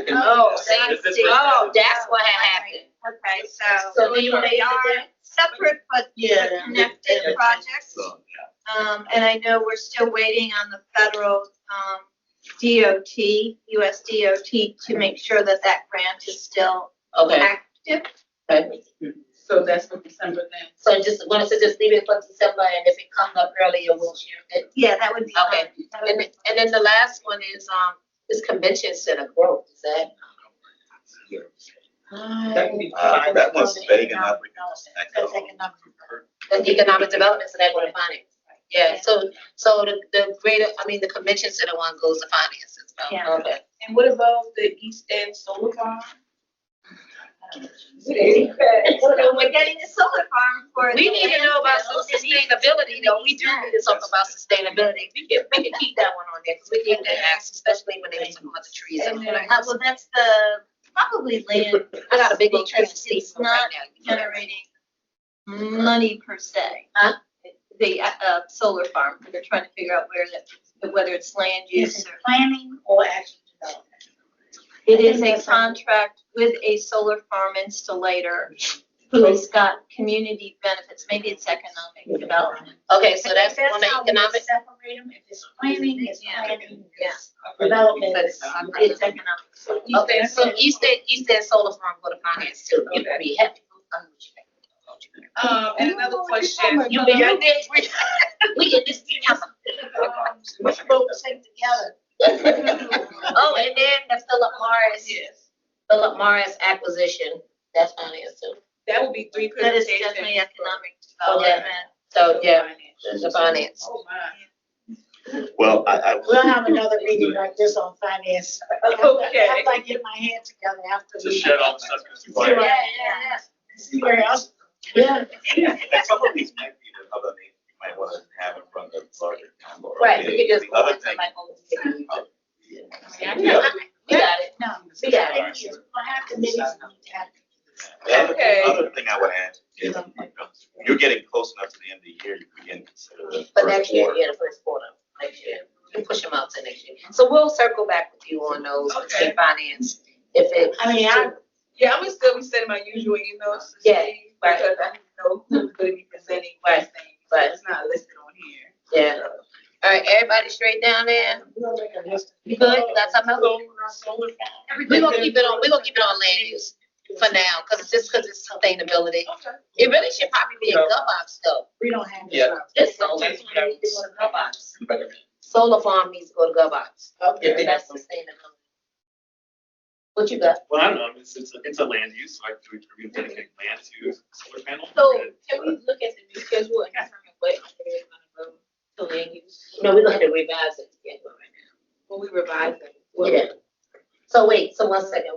happened. Okay, So so do you want to they use are it separate but connected projects. So, And I know we're still waiting on the federal DOT, US DOT, to make sure that that grant is still Okay. active. Okay. So that's for December then. So just wanted to just leave it for December, and if it comes up earlier, we'll share it. Yeah, that would be Okay. fine. That would be And then the last one is this convention center growth. Is that? That can be That one's vague enough. That's economic. That's economic development, so that go to finance. Yeah, so the convention center one goes to finance as well. Yeah. Okay. And what about the East End Solar Farm? So we're getting a solar farm for. We the need to know about some landfill. sustainability, though. We do need to talk about sustainability. We can keep that one on there, because we need to ask, especially when they were talking about the trees and all that. Well, that's the, probably land. I got a big old tree because seat it's right not now. generating money per se. Huh? The, solar farm, they're trying to figure out whether it's land Is use it or. planning or actual development? It is a contract with a solar farm installator who's got community benefits, maybe it's economic development. Okay, so that's on the how we economic. separate them. If it's planning, it's Yeah. planning. Yeah. Development. It's economic. Okay, so East End Solar Farm go to finance too. You can be happy. And another question. You been right there. We get this together. We should both sing together. Oh, and then the Yes, Philip Morris acquisition, that's finance too. that would be 3 That is presentations. definitely economic Okay. development. So, yeah, the finance. Oh, my. Well, We'll have another meeting like this on finance. Okay. After I get my head together after. To shed all the stuff. Yeah. See where else. Yeah. and some of these might be the other things you might want to have in front of the larger council. Right, we could just The go other into thing, like. the other- We got it. No. We got it. We'll have committees need to have. Okay. the other thing I would add is, you're getting close enough to the end of the year, you begin to consider the But first next year, quarter. yeah, the first quarter, next year. You push them out to next year. So we'll circle back with you on those, Okay. in finance, if it. I mean, Yeah, I'm gonna still be sending my usual emails to Yeah, Steve, right. because I didn't know who's gonna be presenting Right, these things. So right. it's not listed on here. Yeah. All right, everybody straight down there? You good? You got something else? We're gonna keep it on land use for now, cause it's sustainability. Okay. It really should probably be a GovOps though. We don't have. Yeah. It's solar. It needs to go to GovOps. Solar farm needs to go to GovOps. Okay. That's sustainability. What you got? Well, I don't know, it's a land use, so do we dedicate land to solar panels? So can we look at the new schedule and determine what is gonna go to land use? No, we're gonna have to revise it again right When we revise them? now. Yeah. So wait, one second.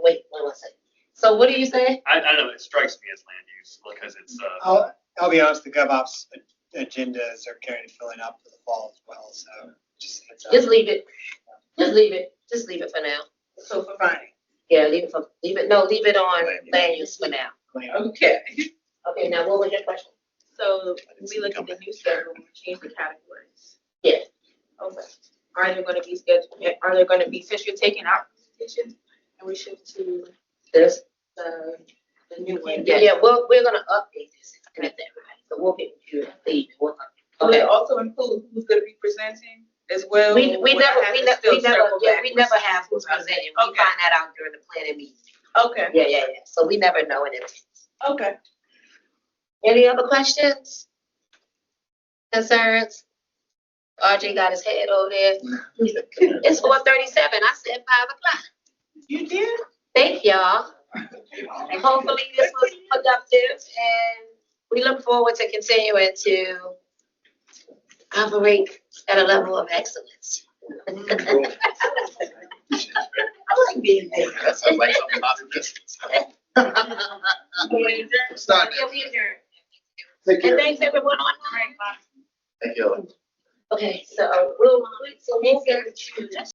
So what do you say? I don't know, it strikes me as land use, because it's, I'll be honest, the GovOps agendas are kind of filling up for the fall as well, so just heads up. Just leave it. Just leave it for now. So for finance. Yeah, leave it on land use for now. Okay. Okay, now what was your question? So we look at the new schedule, we change the categories. Yeah. Okay. Are there gonna be, since you're taking out presentation, and we shift to This? the new one? Yeah, we're gonna update this. Right. So we'll get you leave. Will Okay. it also include who's gonna be presenting as well? We Or will I never have to still circle back we with never have who's something? presenting. We Okay. find that out during the planning meeting. Okay, Yeah. So we never know in advance. okay. Any other questions? Concerns? RJ got his head over there. It's 4:37. I said 5:00. You did? Thank y'all. And hopefully this was productive, and we look forward to continuing to operate at a level of excellence. I like being there. That's like something positive. Start. Yeah, we adjourn. Take care. And thanks everyone online. Thank you. Okay, so we'll get to